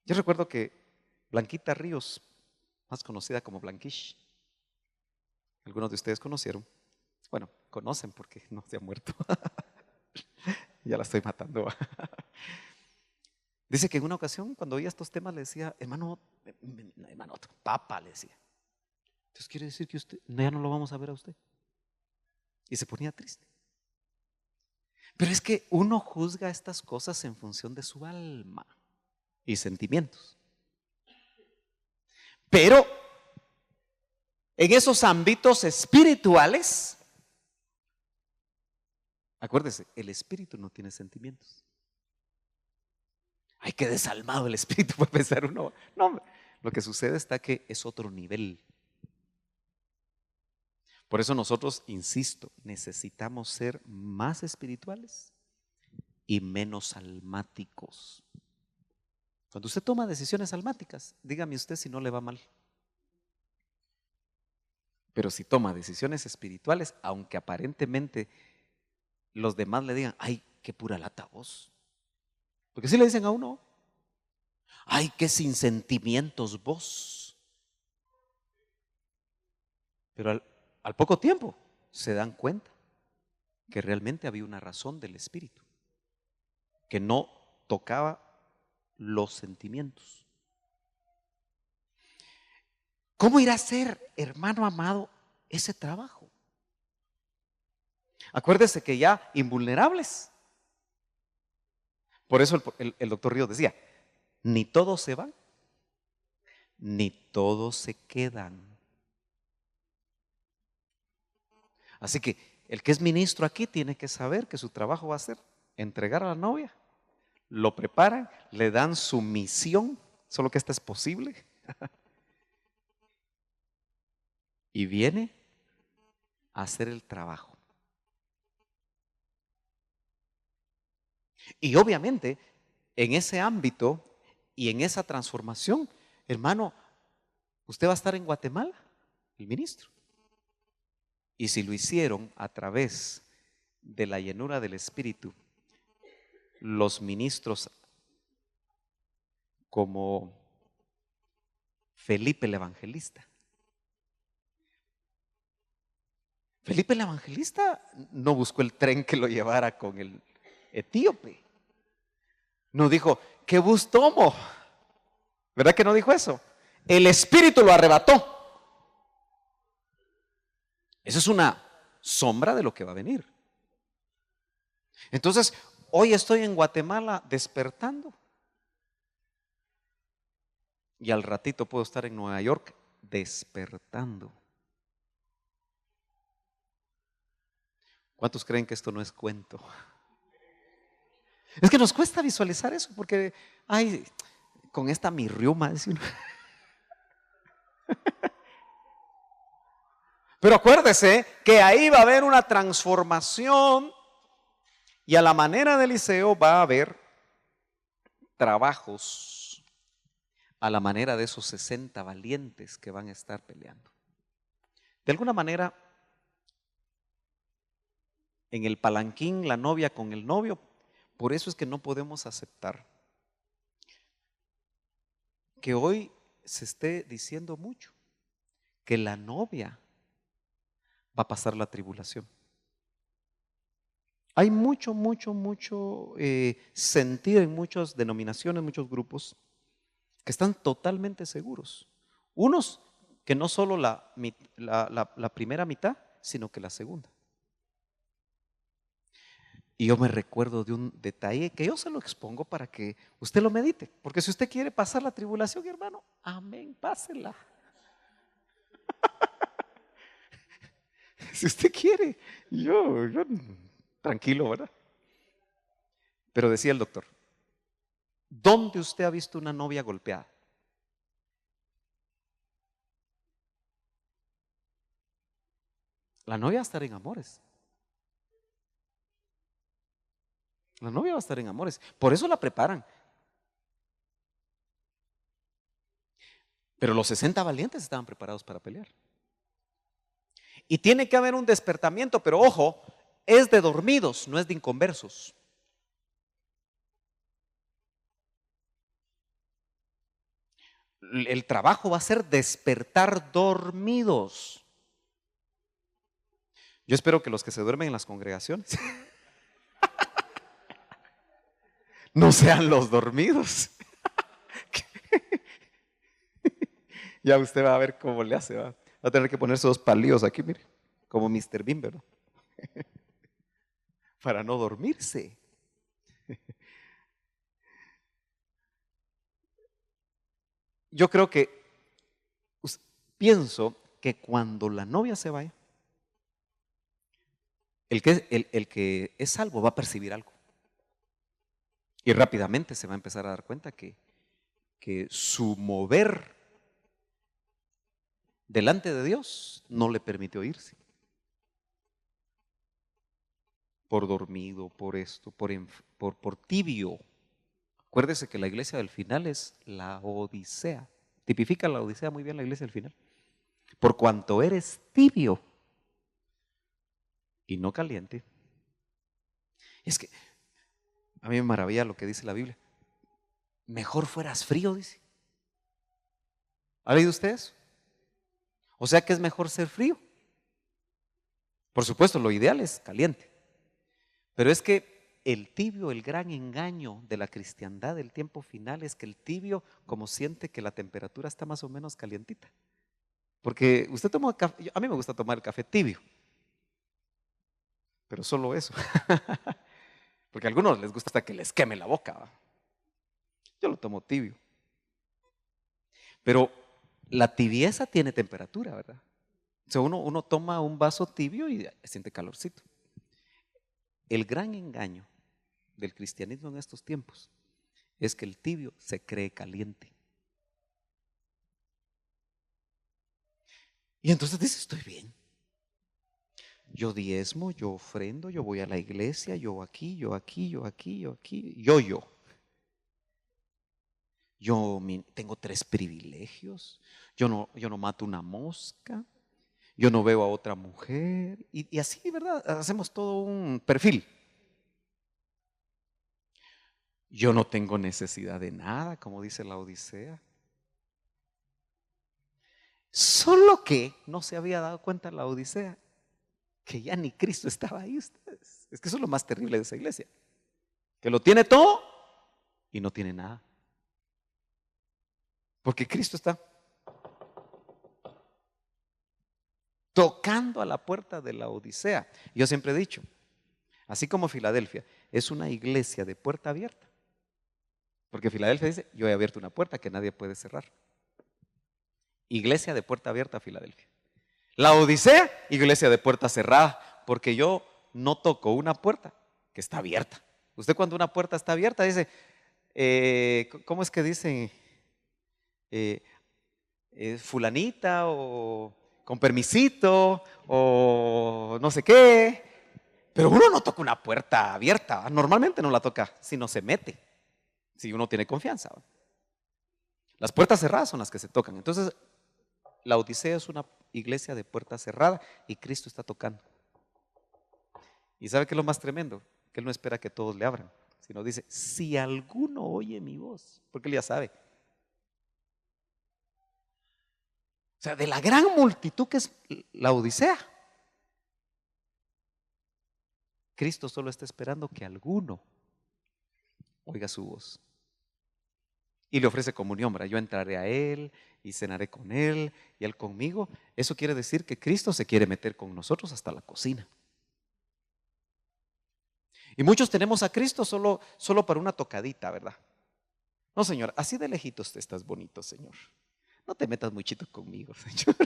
[SPEAKER 1] Yo recuerdo que Blanquita Ríos, más conocida como Blanquish, algunos de ustedes conocieron, bueno, conocen porque no se ha muerto. Ya la estoy matando. Dice que en una ocasión, cuando oía estos temas, le decía, hermano, papa, le decía. Entonces quiere decir que usted, ya no lo vamos a ver a usted. Y se ponía triste. Pero es que uno juzga estas cosas en función de su alma y sentimientos. Pero en esos ámbitos espirituales, acuérdese, el espíritu no tiene sentimientos. Ay, qué desalmado el espíritu, puede pensar uno. No, lo que sucede está que es otro nivel. Por eso nosotros, insisto, necesitamos ser más espirituales y menos almáticos. Cuando usted toma decisiones almáticas, dígame usted si no le va mal. Pero si toma decisiones espirituales, aunque aparentemente los demás le digan, ay, qué pura lata vos. Porque si le dicen a uno, ay, qué sin sentimientos vos. Pero al poco tiempo se dan cuenta que realmente había una razón del espíritu, que no tocaba los sentimientos. ¿Cómo irá a ser, hermano amado, ese trabajo? Acuérdese que ya invulnerables. Por eso el doctor Ríos decía, ni todos se van, ni todos se quedan. Así que el que es ministro aquí tiene que saber que su trabajo va a ser entregar a la novia, lo preparan, le dan su misión, solo que esta es posible, y viene a hacer el trabajo. Y obviamente en ese ámbito y en esa transformación, hermano, usted va a estar en Guatemala, el ministro. Y si lo hicieron a través de la llenura del Espíritu, los ministros como Felipe el Evangelista. Felipe el Evangelista no buscó el tren que lo llevara con el etíope. No dijo, ¿qué bus tomo? ¿Verdad que no dijo eso? El Espíritu lo arrebató. Eso es una sombra de lo que va a venir. Entonces, hoy estoy en Guatemala despertando. Y al ratito puedo estar en Nueva York despertando. ¿Cuántos creen que esto no es cuento? Es que nos cuesta visualizar eso porque, ay, con esta mi riuma, dice uno. Pero acuérdese que ahí va a haber una transformación y a la manera de Eliseo va a haber trabajos a la manera de esos 60 valientes que van a estar peleando. De alguna manera, en el palanquín, la novia con el novio, por eso es que no podemos aceptar que hoy se esté diciendo mucho que la novia va a pasar la tribulación. Hay mucho sentido en muchas denominaciones, muchos grupos que están totalmente seguros. Unos que no solo la primera mitad, sino que la segunda. Y yo me recuerdo de un detalle que yo se lo expongo para que usted lo medite. Porque si usted quiere pasar la tribulación, hermano, amén, pásela. Si usted quiere, yo tranquilo, ¿verdad? Pero decía el doctor, ¿dónde usted ha visto una novia golpeada? La novia va a estar en amores. La novia va a estar en amores. Por eso la preparan. Pero los 60 valientes estaban preparados para pelear. Y tiene que haber un despertamiento, pero ojo, es de dormidos, no es de inconversos. El trabajo va a ser despertar dormidos. Yo espero que los que se duermen en las congregaciones no sean los dormidos. Ya usted va a ver cómo le hace. Va a tener que ponerse 2 palillos aquí, mire, como Mr. Bean, ¿verdad? Para no dormirse. Yo creo que, pienso que cuando la novia se vaya, el que es salvo va a percibir algo. Y rápidamente se va a empezar a dar cuenta que su mover delante de Dios no le permitió irse. por dormido, por esto, por tibio. Acuérdese que la iglesia del final es la Odisea. Tipifica la Odisea muy bien la iglesia del final. Por cuanto eres tibio y no caliente. Es que a mí me maravilla lo que dice la Biblia. Mejor fueras frío, dice. ¿Ha leído usted eso? O sea que es mejor ser frío. Por supuesto, lo ideal es caliente. Pero es que el tibio, el gran engaño de la cristiandad del tiempo final es que el tibio, como siente que la temperatura está más o menos calientita. Porque usted toma café, a mí me gusta tomar el café tibio. Pero solo eso. Porque a algunos les gusta hasta que les queme la boca, ¿va? Yo lo tomo tibio. Pero la tibieza tiene temperatura, ¿verdad? O sea, uno toma un vaso tibio y siente calorcito. El gran engaño del cristianismo en estos tiempos es que el tibio se cree caliente. Y entonces dice, estoy bien. Yo diezmo, yo ofrendo, yo voy a la iglesia, yo aquí, yo aquí, yo aquí, yo aquí, yo. Yo tengo 3 privilegios. Yo no mato una mosca. Yo no veo a otra mujer. Y así, ¿verdad? Hacemos todo un perfil. Yo no tengo necesidad de nada, como dice la Odisea. Solo que no se había dado cuenta la Odisea que ya ni Cristo estaba ahí. Ustedes. Es que eso es lo más terrible de esa iglesia. Que lo tiene todo y no tiene nada. Porque Cristo está tocando a la puerta de la Odisea. Yo siempre he dicho, así como Filadelfia es una iglesia de puerta abierta, porque Filadelfia dice, yo he abierto una puerta que nadie puede cerrar. Iglesia de puerta abierta, Filadelfia. La Odisea, iglesia de puerta cerrada, porque yo no toco una puerta que está abierta. Usted cuando una puerta está abierta dice, ¿cómo es que dicen? Fulanita o con permisito o no sé qué. Pero uno no toca una puerta abierta, normalmente no la toca si no se mete, si uno tiene confianza. Las puertas cerradas son las que se tocan. Entonces, la Odisea es una iglesia de puerta cerrada y Cristo está tocando. ¿Y sabe qué es lo más tremendo? Que Él no espera que todos le abran, sino dice, si alguno oye mi voz, porque Él ya sabe. O sea, de la gran multitud que es la Odisea, Cristo solo está esperando que alguno oiga su voz. Y le ofrece comunión, ¿verdad? Yo entraré a Él y cenaré con Él y Él conmigo. Eso quiere decir que Cristo se quiere meter con nosotros hasta la cocina. Y muchos tenemos a Cristo solo para una tocadita, ¿verdad? No, Señor, así de lejitos te estás bonito, Señor. No te metas muchito conmigo, Señor.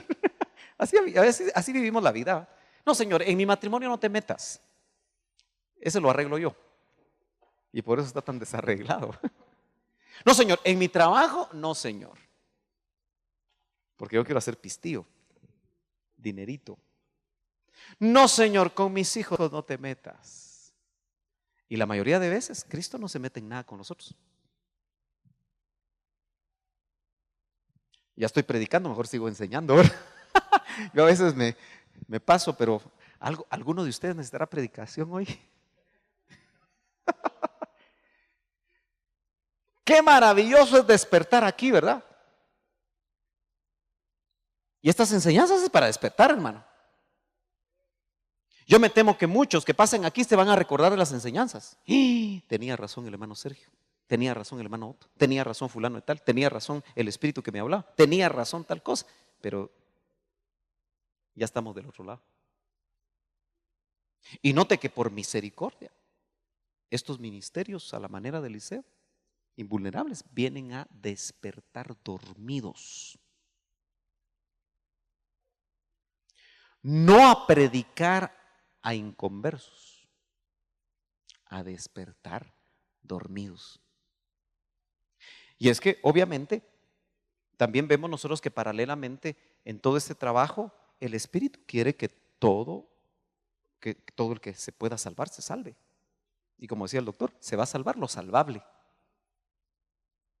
[SPEAKER 1] Así vivimos la vida. No, Señor, en mi matrimonio no te metas. Ese lo arreglo yo. Y por eso está tan desarreglado. No, Señor, en mi trabajo, no, Señor. Porque yo quiero hacer pistillo, dinerito. No, Señor, con mis hijos no te metas. Y la mayoría de veces Cristo no se mete en nada con nosotros. Ya estoy predicando, mejor sigo enseñando ahora. Yo a veces me paso, pero ¿alguno de ustedes necesitará predicación hoy? Qué maravilloso es despertar aquí, ¿verdad? Y estas enseñanzas es para despertar, hermano. Yo me temo que muchos que pasen aquí se van a recordar de las enseñanzas. Tenía razón el hermano Sergio, tenía razón el hermano Otto, tenía razón fulano de tal, tenía razón el espíritu que me hablaba, tenía razón tal cosa, pero ya estamos del otro lado. Y note que por misericordia, estos ministerios a la manera de Eliseo, invulnerables, vienen a despertar dormidos. No a predicar a inconversos, a despertar dormidos. Y es que obviamente también vemos nosotros que paralelamente en todo este trabajo el Espíritu quiere que todo que todo el que se pueda salvar se salve. Y como decía el doctor, se va a salvar lo salvable.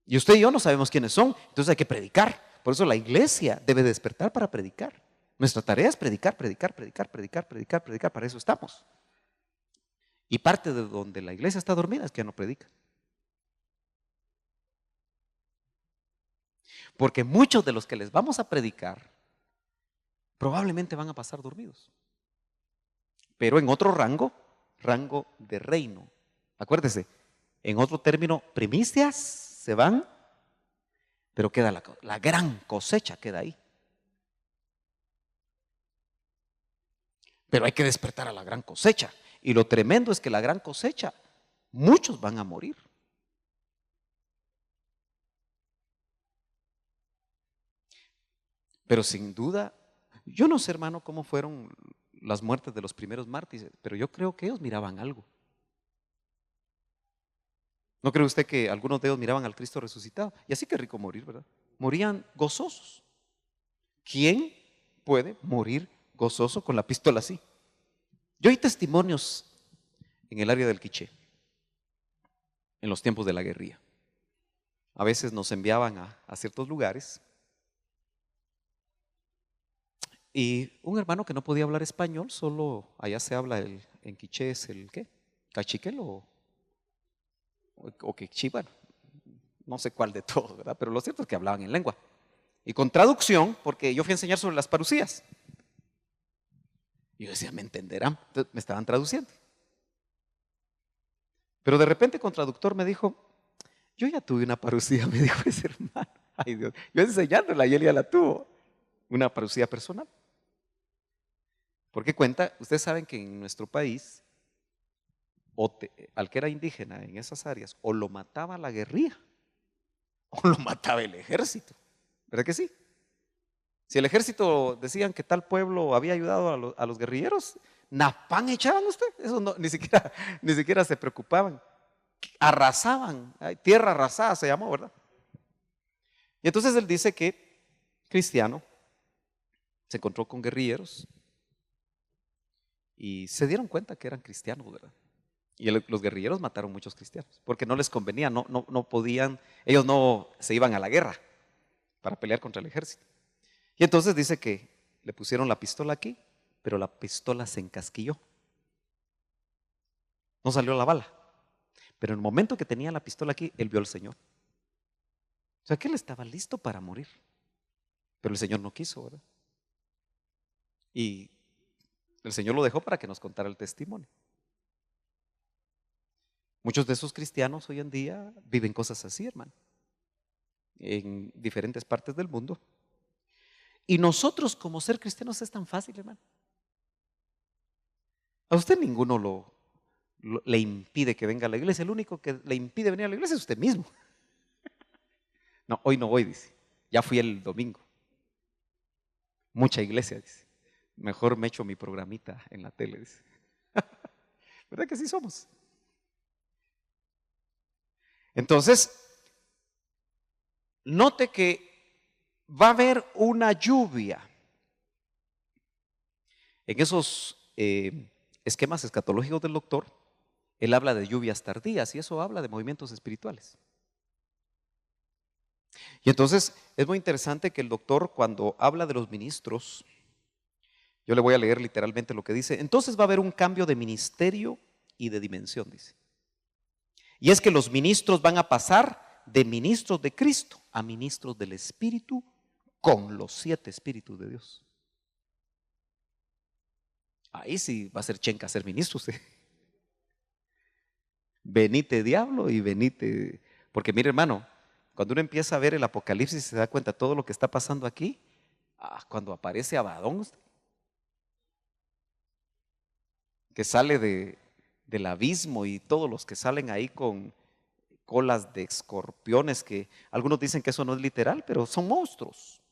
[SPEAKER 1] Y usted y yo no sabemos quiénes son, entonces hay que predicar. Por eso la iglesia debe despertar para predicar. Nuestra tarea es predicar, predicar, predicar, predicar, predicar, predicar. Para eso estamos. Y parte de donde la iglesia está dormida es que no predica. Porque muchos de los que les vamos a predicar probablemente van a pasar dormidos. Pero en otro rango de reino. Acuérdese, en otro término, primicias se van, pero queda la gran cosecha, queda ahí. Pero hay que despertar a la gran cosecha. Y lo tremendo es que la gran cosecha, muchos van a morir. Pero sin duda, yo no sé, hermano, cómo fueron las muertes de los primeros mártires, pero yo creo que ellos miraban algo. ¿No cree usted que algunos de ellos miraban al Cristo resucitado? Y así que rico morir, ¿verdad? Morían gozosos. ¿Quién puede morir gozoso con la pistola así? Yo oí testimonios en el área del Quiché, en los tiempos de la guerrilla. A veces nos enviaban a ciertos lugares y un hermano que no podía hablar español, solo allá se habla en Quiché es el ¿qué? Cachiquel o Quiché, bueno, no sé cuál de todos, ¿verdad? Pero lo cierto es que hablaban en lengua. Y con traducción, porque yo fui a enseñar sobre las parucías. Y yo decía, ¿me entenderán? Entonces, me estaban traduciendo. Pero de repente con traductor me dijo, yo ya tuve una parucía, me dijo ese hermano. Ay Dios, yo enseñándola y él ya la tuvo. Una parucía personal. Porque cuenta, ustedes saben que en nuestro país, al que era indígena en esas áreas, o lo mataba la guerrilla, o lo mataba el ejército. ¿Verdad que sí? Si el ejército decían que tal pueblo había ayudado a los guerrilleros, napán echaban usted. Eso no, ni siquiera se preocupaban. Arrasaban, tierra arrasada se llamó, ¿verdad? Y entonces él dice que cristiano se encontró con guerrilleros y se dieron cuenta que eran cristianos, ¿verdad? Y los guerrilleros mataron muchos cristianos porque no les convenía, no podían, ellos no se iban a la guerra para pelear contra el ejército. Y entonces dice que le pusieron la pistola aquí, pero la pistola se encasquilló. No salió la bala. Pero en el momento que tenía la pistola aquí, él vio al Señor. O sea que él estaba listo para morir. Pero el Señor no quiso, ¿verdad? Y el Señor lo dejó para que nos contara el testimonio. Muchos de esos cristianos hoy en día viven cosas así, hermano, en diferentes partes del mundo. Y nosotros como ser cristianos es tan fácil, hermano. A usted ninguno le impide que venga a la iglesia. El único que le impide venir a la iglesia es usted mismo. No, hoy no voy, dice. Ya fui el domingo. Mucha iglesia, dice. Mejor me echo mi programita en la tele, dice. ¿Verdad que sí somos? Entonces, note que va a haber una lluvia en esos esquemas escatológicos del doctor. Él habla de lluvias tardías y eso habla de movimientos espirituales. Y entonces es muy interesante que el doctor, cuando habla de los ministros, yo le voy a leer literalmente lo que dice. Entonces va a haber un cambio de ministerio y de dimensión, dice. Y es que los ministros van a pasar de ministros de Cristo a ministros del Espíritu con los 7 espíritus de Dios. Ahí sí va a ser chenca ser ministro usted. Venite diablo y venite. Porque mire, hermano, cuando uno empieza a ver el Apocalipsis y se da cuenta de todo lo que está pasando aquí, cuando aparece Abadón, que sale del abismo y todos los que salen ahí con colas de escorpiones, que algunos dicen que eso no es literal, pero son monstruos.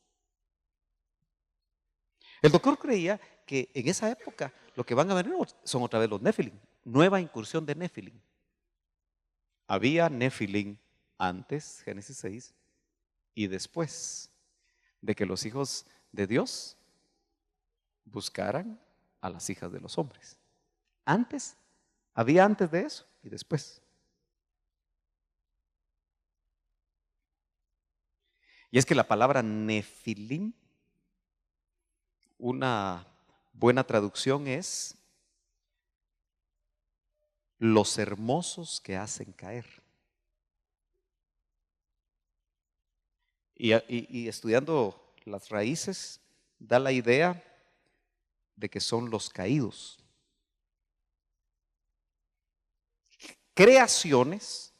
[SPEAKER 1] El doctor creía que en esa época lo que van a venir son otra vez los Nefilim, nueva incursión de Nefilim. Había Nefilim antes, Génesis 6, y después de que los hijos de Dios buscaran a las hijas de los hombres. Antes, había antes de eso y después. Y es que la palabra nefilim, una buena traducción es los hermosos que hacen caer. Y estudiando las raíces, da la idea de que son los caídos. Creaciones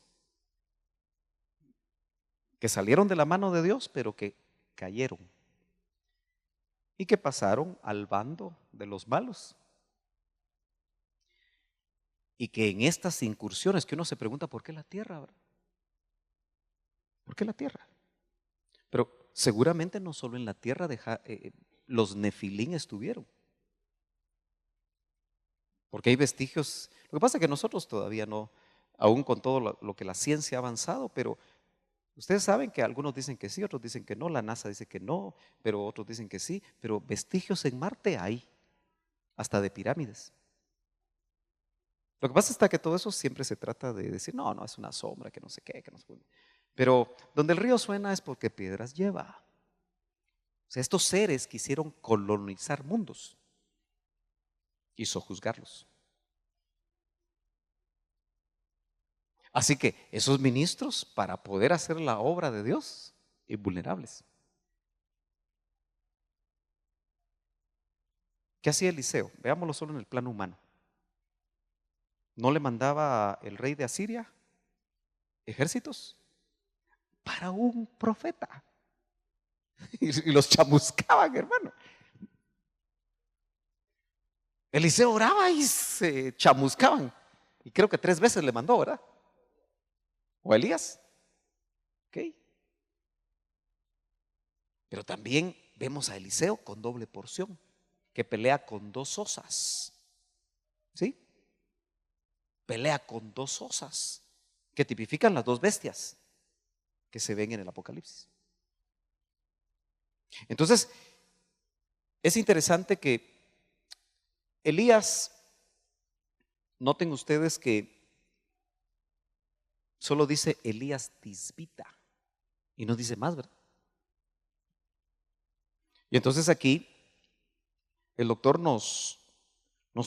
[SPEAKER 1] que salieron de la mano de Dios, pero que cayeron y que pasaron al bando de los malos. Y que en estas incursiones que uno se pregunta, ¿por qué la tierra? ¿Verdad? ¿Por qué la tierra? Pero seguramente no solo en la tierra los nefilín estuvieron. Porque hay vestigios. Lo que pasa es que nosotros todavía no, aún con todo lo que la ciencia ha avanzado, pero ustedes saben que algunos dicen que sí, otros dicen que no, la NASA dice que no, pero otros dicen que sí, pero vestigios en Marte hay, hasta de pirámides. Lo que pasa es que todo eso siempre se trata de decir, no, no, es una sombra, que no sé qué, que no sé qué. Pero donde el río suena es porque piedras lleva. O sea, estos seres quisieron colonizar mundos y sojuzgarlos. Así que esos ministros, para poder hacer la obra de Dios, invulnerables. ¿Qué hacía Eliseo? Veámoslo solo en el plano humano. ¿No le mandaba el rey de Asiria ejércitos para un profeta? Y los chamuscaban, hermano. Eliseo oraba y se chamuscaban. Y creo que 3 veces le mandó, ¿verdad? O Elías. Ok. Pero también vemos a Eliseo con doble porción, que pelea con 2 osas. ¿Sí? Pelea con 2 osas, que tipifican las 2 bestias que se ven en el Apocalipsis. Entonces, es interesante que Elías, noten ustedes que solo dice Elías tisbita y no dice más, ¿verdad? Y entonces aquí el doctor nos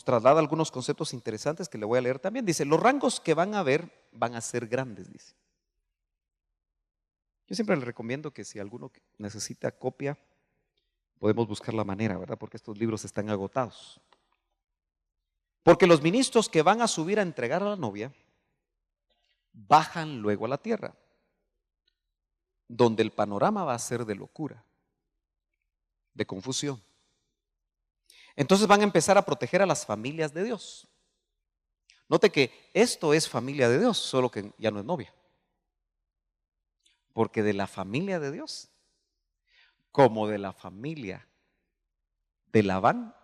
[SPEAKER 1] traslada algunos conceptos interesantes que le voy a leer también. Dice, los rangos que van a ver van a ser grandes, dice. Yo siempre le recomiendo que si alguno necesita copia, podemos buscar la manera, ¿verdad? Porque estos libros están agotados. Porque los ministros que van a subir a entregar a la novia, bajan luego a la tierra, donde el panorama va a ser de locura, de confusión. Entonces van a empezar a proteger a las familias de Dios. Note que esto es familia de Dios, solo que ya no es novia. Porque de la familia de Dios, como de la familia de Labán,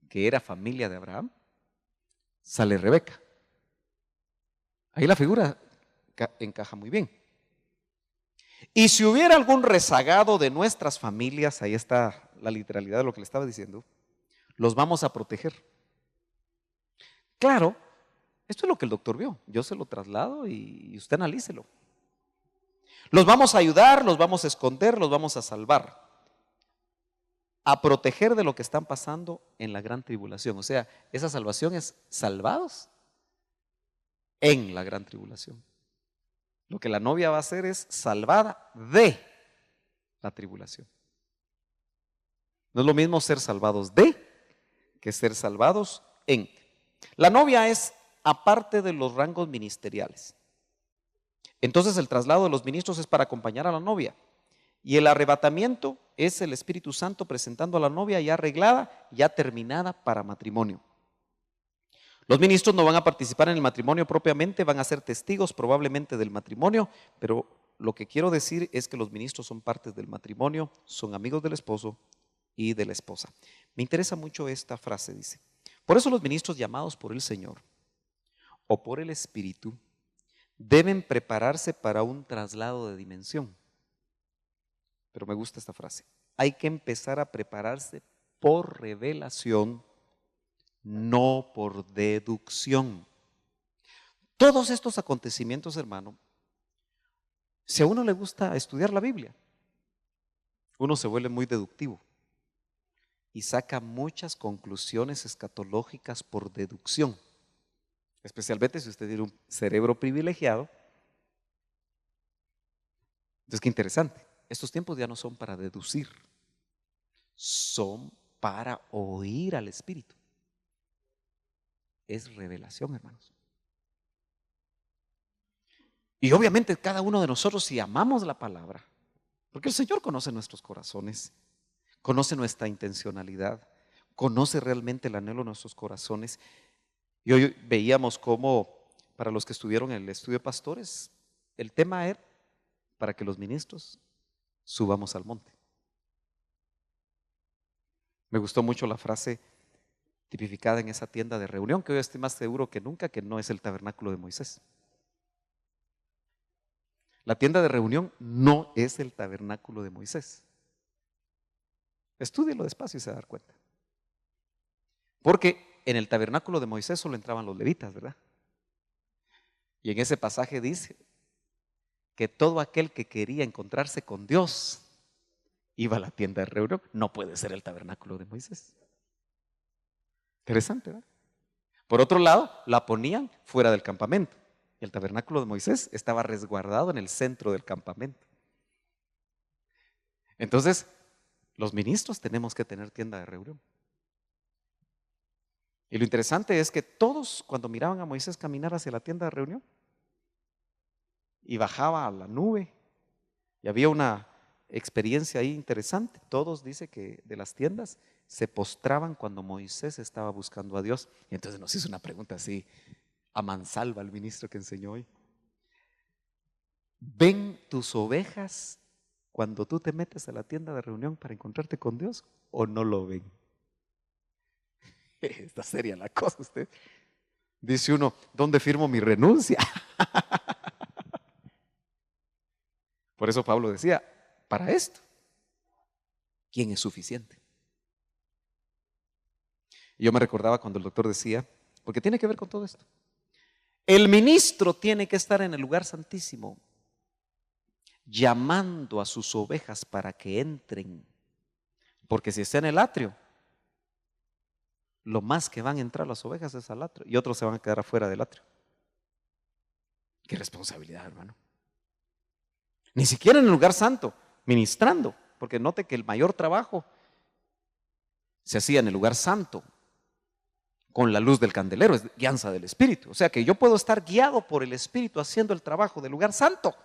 [SPEAKER 1] que era familia de Abraham, sale Rebeca. Ahí la figura encaja muy bien. Y si hubiera algún rezagado de nuestras familias, ahí está la literalidad de lo que le estaba diciendo, los vamos a proteger. Claro, esto es lo que el doctor vio. Yo se lo traslado y usted analícelo. Los vamos a ayudar, los vamos a esconder, los vamos a salvar, a proteger de lo que están pasando en la gran tribulación. O sea, esa salvación es salvados en la gran tribulación. Lo que la novia va a hacer es salvada de la tribulación. No es lo mismo ser salvados de que ser salvados en. La novia es aparte de los rangos ministeriales. Entonces el traslado de los ministros es para acompañar a la novia. Y el arrebatamiento es el Espíritu Santo presentando a la novia ya arreglada, ya terminada para matrimonio. Los ministros no van a participar en el matrimonio propiamente, van a ser testigos probablemente del matrimonio, pero lo que quiero decir es que los ministros son partes del matrimonio, son amigos del esposo y de la esposa. Me interesa mucho esta frase, dice. Por eso los ministros llamados por el Señor o por el Espíritu deben prepararse para un traslado de dimensión. Pero me gusta esta frase. Hay que empezar a prepararse por revelación, no por deducción. Todos estos acontecimientos, hermano, si a uno le gusta estudiar la Biblia, uno se vuelve muy deductivo y saca muchas conclusiones escatológicas por deducción. Especialmente si usted tiene un cerebro privilegiado. Entonces, qué interesante. Estos tiempos ya no son para deducir, son para oír al Espíritu. Es revelación, hermanos. Y obviamente cada uno de nosotros, si amamos la palabra, porque el Señor conoce nuestros corazones, conoce nuestra intencionalidad, conoce realmente el anhelo de nuestros corazones. Y hoy veíamos cómo, para los que estuvieron en el estudio de pastores, el tema era para que los ministros subamos al monte. Me gustó mucho la frase tipificada en esa tienda de reunión, que hoy estoy más seguro que nunca que no es el tabernáculo de Moisés. La tienda de reunión no es el tabernáculo de Moisés. Estúdielo despacio y se va a dar cuenta. Porque en el tabernáculo de Moisés solo entraban los levitas, ¿verdad? Y en ese pasaje dice que todo aquel que quería encontrarse con Dios iba a la tienda de reunión. No puede ser el tabernáculo de Moisés. Interesante, ¿verdad? Por otro lado, la ponían fuera del campamento. Y el tabernáculo de Moisés estaba resguardado en el centro del campamento. Entonces, los ministros tenemos que tener tienda de reunión. Y lo interesante es que todos, cuando miraban a Moisés caminar hacia la tienda de reunión y bajaba a la nube, y había una experiencia ahí interesante, todos dice que de las tiendas se postraban cuando Moisés estaba buscando a Dios. Y entonces nos hizo una pregunta así a mansalva el ministro que enseñó hoy. ¿Ven tus ovejas cuando tú te metes a la tienda de reunión para encontrarte con Dios o no lo ven? Está seria la cosa usted. Dice uno, ¿dónde firmo mi renuncia? Por eso Pablo decía, para esto, ¿quién es suficiente? Y yo me recordaba cuando el doctor decía, porque tiene que ver con todo esto, el ministro tiene que estar en el lugar santísimo, llamando a sus ovejas para que entren, porque si está en el atrio, lo más que van a entrar las ovejas es al atrio y otros se van a quedar afuera del atrio. Qué responsabilidad, hermano. Ni siquiera en el lugar santo, ministrando, porque note que el mayor trabajo se hacía en el lugar santo, con la luz del candelero, es guianza del Espíritu. O sea que yo puedo estar guiado por el Espíritu haciendo el trabajo del lugar santo,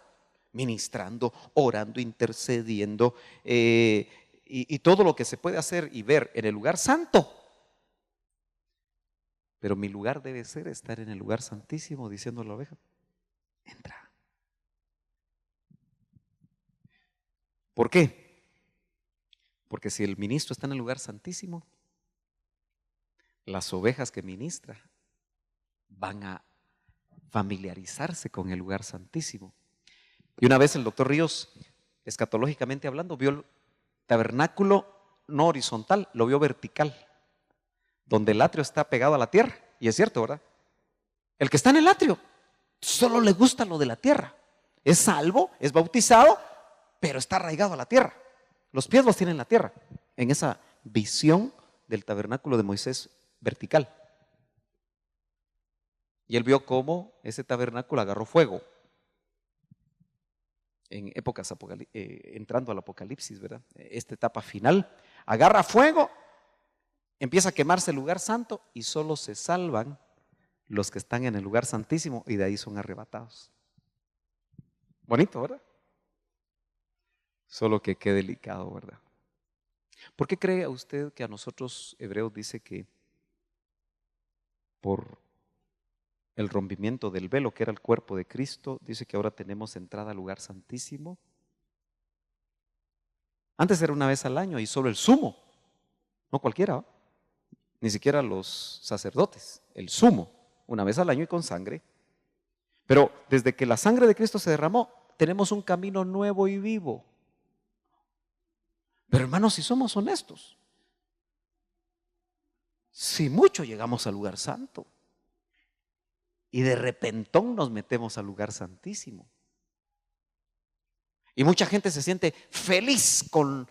[SPEAKER 1] ministrando, orando, intercediendo, y todo lo que se puede hacer y ver en el lugar santo. Pero mi lugar debe ser estar en el lugar santísimo diciendo a la oveja, entra. ¿Por qué? Porque si el ministro está en el lugar santísimo, las ovejas que ministra van a familiarizarse con el lugar santísimo. Y una vez el doctor Ríos, escatológicamente hablando, vio el tabernáculo no horizontal, lo vio vertical, donde el atrio está pegado a la tierra. Y es cierto, ¿verdad? El que está en el atrio solo le gusta lo de la tierra. Es salvo, es bautizado, pero está arraigado a la tierra. Los pies los tiene en la tierra, en esa visión del tabernáculo de Moisés vertical. Y él vio cómo ese tabernáculo agarró fuego en épocas entrando al Apocalipsis, ¿verdad? Esta etapa final, agarra fuego, empieza a quemarse el lugar santo y solo se salvan los que están en el lugar santísimo y de ahí son arrebatados. Bonito, ¿verdad? Solo que qué delicado, ¿verdad? ¿Por qué cree usted que a nosotros Hebreos dice que por el rompimiento del velo que era el cuerpo de Cristo, dice que ahora tenemos entrada al lugar santísimo? Antes era una vez al año y solo el sumo, no cualquiera, ¿no? Ni siquiera los sacerdotes, el sumo, una vez al año y con sangre. Pero desde que la sangre de Cristo se derramó, tenemos un camino nuevo y vivo. Pero hermanos, si somos honestos, Si mucho llegamos al lugar santo y de repentón nos metemos al lugar santísimo. Y mucha gente se siente feliz con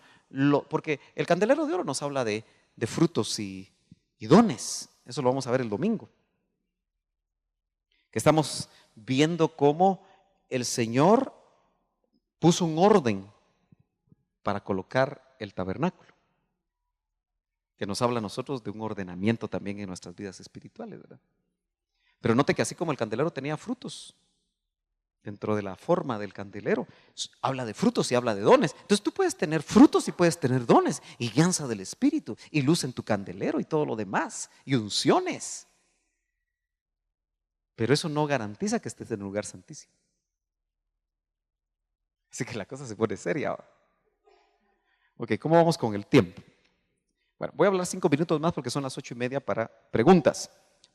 [SPEAKER 1] porque el candelero de oro nos habla de frutos y dones. Eso lo vamos a ver el domingo. Que estamos viendo cómo el Señor puso un orden para colocar el tabernáculo. Que nos habla a nosotros de un ordenamiento también en nuestras vidas espirituales, ¿verdad? Pero note que así como el candelero tenía frutos, dentro de la forma del candelero, habla de frutos y habla de dones. Entonces tú puedes tener frutos y puedes tener dones, y guianza del Espíritu, y luz en tu candelero y todo lo demás, y unciones. Pero eso no garantiza que estés en el lugar santísimo. Así que la cosa se pone seria ahora. Ok, ¿cómo vamos con el tiempo? Bueno, voy a hablar 5 minutos más porque son las 8:30 para preguntas.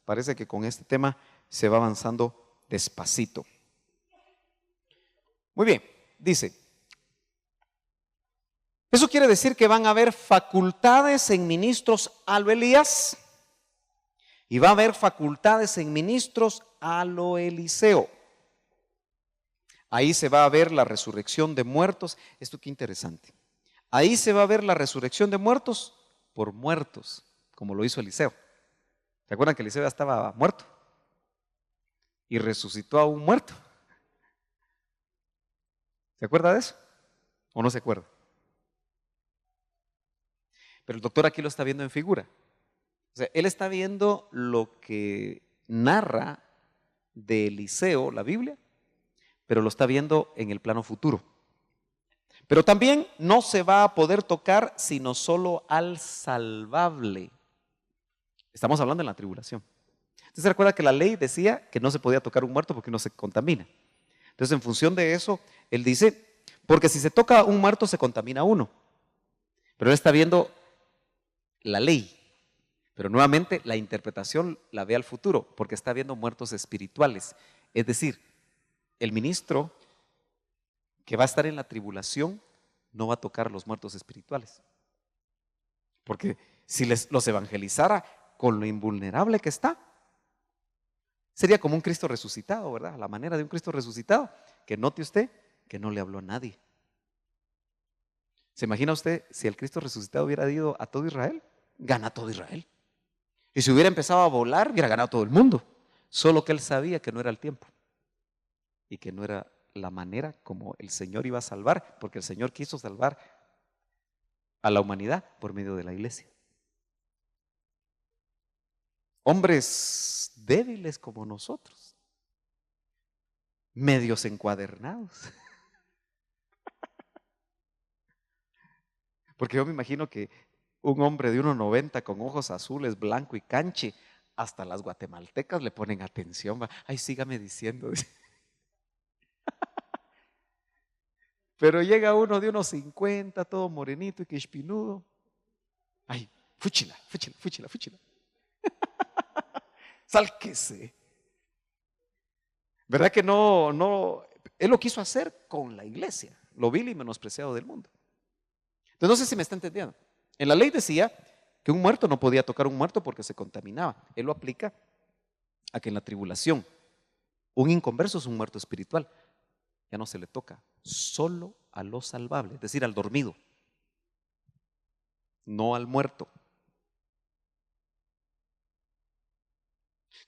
[SPEAKER 1] Parece que con este tema se va avanzando despacito. Muy bien, dice, ¿eso quiere decir que van a haber facultades en ministros a lo Elías? Y va a haber facultades en ministros a lo Eliseo. Ahí se va a ver la resurrección de muertos. Esto qué interesante. Ahí se va a ver la resurrección de muertos por muertos, como lo hizo Eliseo. ¿Se acuerdan que Eliseo ya estaba muerto? Y resucitó a un muerto. ¿Se acuerda de eso? ¿O no se acuerda? Pero el doctor aquí lo está viendo en figura. O sea, él está viendo lo que narra de Eliseo, la Biblia, pero lo está viendo en el plano futuro. Pero también no se va a poder tocar sino solo al salvable. Estamos hablando de la tribulación. ¿Usted se recuerda que la ley decía que no se podía tocar un muerto porque no se contamina? Entonces, en función de eso, él dice, porque si se toca un muerto se contamina uno. Pero él está viendo la ley. Pero nuevamente la interpretación la ve al futuro, porque está viendo muertos espirituales. Es decir, el ministro que va a estar en la tribulación no va a tocar los muertos espirituales. Porque si los evangelizara con lo invulnerable que está, sería como un Cristo resucitado, ¿verdad? A la manera de un Cristo resucitado, que note usted que no le habló a nadie. ¿Se imagina usted si el Cristo resucitado hubiera ido a todo Israel? Gana todo Israel. Y si hubiera empezado a volar, hubiera ganado todo el mundo. Solo que él sabía que no era el tiempo y que no era la manera como el Señor iba a salvar, porque el Señor quiso salvar a la humanidad por medio de la iglesia. Hombres débiles como nosotros, medios encuadernados. Porque yo me imagino que un hombre de 1,90 con ojos azules, blanco y canche, hasta las guatemaltecas le ponen atención. Ay, sígame diciendo. Pero llega uno de 1,50, todo morenito y quespinudo. Ay, fúchila, fúchila, fúchila, fúchila. Sálquese. ¿Verdad que no? Él lo quiso hacer con la iglesia, lo vil y menospreciado del mundo. Entonces no sé si me está entendiendo. En la ley decía que un muerto no podía tocar un muerto porque se contaminaba. Él lo aplica a que en la tribulación un inconverso es un muerto espiritual. Ya no se le toca, solo a lo salvable, es decir, al dormido, no al muerto.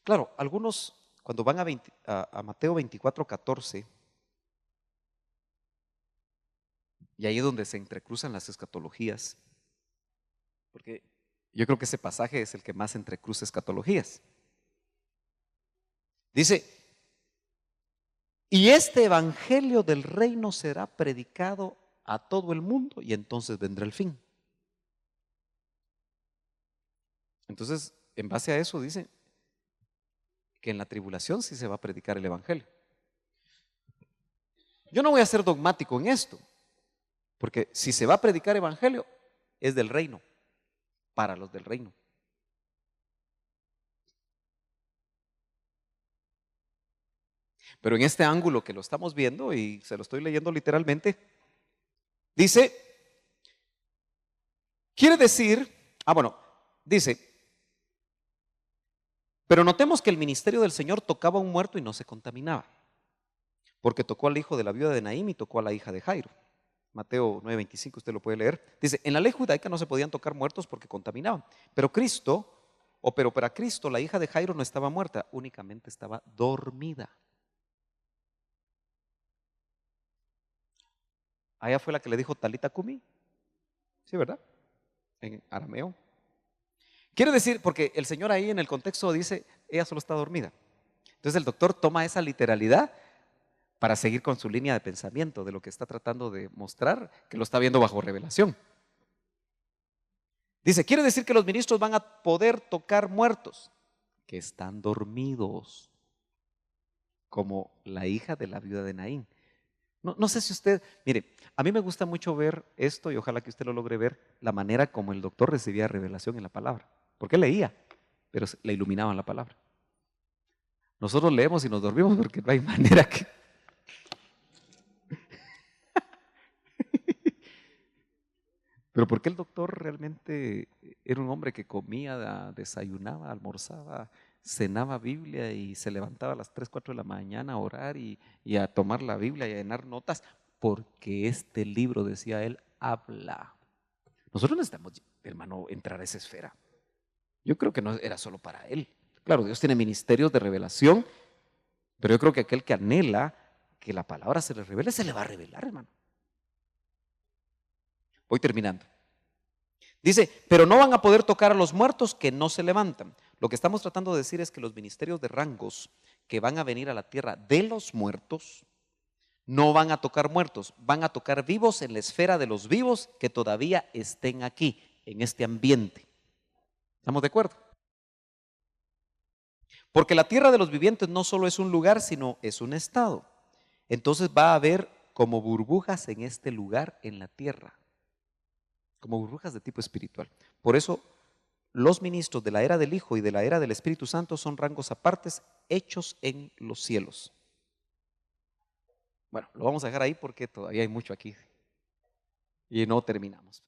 [SPEAKER 1] Claro, algunos cuando van a Mateo 24:14, y ahí es donde se entrecruzan las escatologías, porque yo creo que ese pasaje es el que más entrecruza escatologías. Dice, y este evangelio del reino será predicado a todo el mundo y entonces vendrá el fin. Entonces, en base a eso dice que en la tribulación sí se va a predicar el evangelio. Yo no voy a ser dogmático en esto, porque si se va a predicar evangelio, es del reino, para los del reino. Pero en este ángulo que lo estamos viendo, y se lo estoy leyendo literalmente, dice, quiere decir, dice, Pero notemos que el ministerio del Señor tocaba a un muerto y no se contaminaba, porque tocó al hijo de la viuda de Naín y tocó a la hija de Jairo. Mateo 9:25, usted lo puede leer. Dice, en la ley judaica no se podían tocar muertos porque contaminaban, pero para Cristo la hija de Jairo no estaba muerta, únicamente estaba dormida. Allá fue la que le dijo Talita Kumi, ¿sí, verdad? En arameo. Quiere decir, porque el Señor ahí en el contexto dice, ella solo está dormida. Entonces el doctor toma esa literalidad para seguir con su línea de pensamiento de lo que está tratando de mostrar, que lo está viendo bajo revelación. Dice, quiere decir que los ministros van a poder tocar muertos que están dormidos, como la hija de la viuda de Naín. No sé si usted, mire, a mí me gusta mucho ver esto y ojalá que usted lo logre ver, la manera como el doctor recibía revelación en la palabra. Porque leía, pero le iluminaban la palabra. Nosotros leemos y nos dormimos porque no hay manera que... Pero ¿por qué el doctor realmente era un hombre que comía, desayunaba, almorzaba, cenaba Biblia y se levantaba a las 3, 4 de la mañana a orar y a tomar la Biblia y a llenar notas? Porque este libro, decía él, habla. Nosotros necesitamos, hermano, entrar a esa esfera. Yo creo que no era solo para él. Claro, Dios tiene ministerios de revelación, pero yo creo que aquel que anhela que la palabra se le revele, se le va a revelar, hermano. Voy terminando. Dice, pero no van a poder tocar a los muertos que no se levantan. Lo que estamos tratando de decir es que los ministerios de rangos que van a venir a la tierra de los muertos no van a tocar muertos, van a tocar vivos en la esfera de los vivos que todavía estén aquí, en este ambiente. ¿Estamos de acuerdo? Porque la tierra de los vivientes no solo es un lugar, sino es un estado. Entonces va a haber como burbujas en este lugar, en la tierra, como burbujas de tipo espiritual. Por eso los ministros de la era del Hijo y de la era del Espíritu Santo son rangos apartes hechos en los cielos. Bueno, lo vamos a dejar ahí porque todavía hay mucho aquí y no terminamos.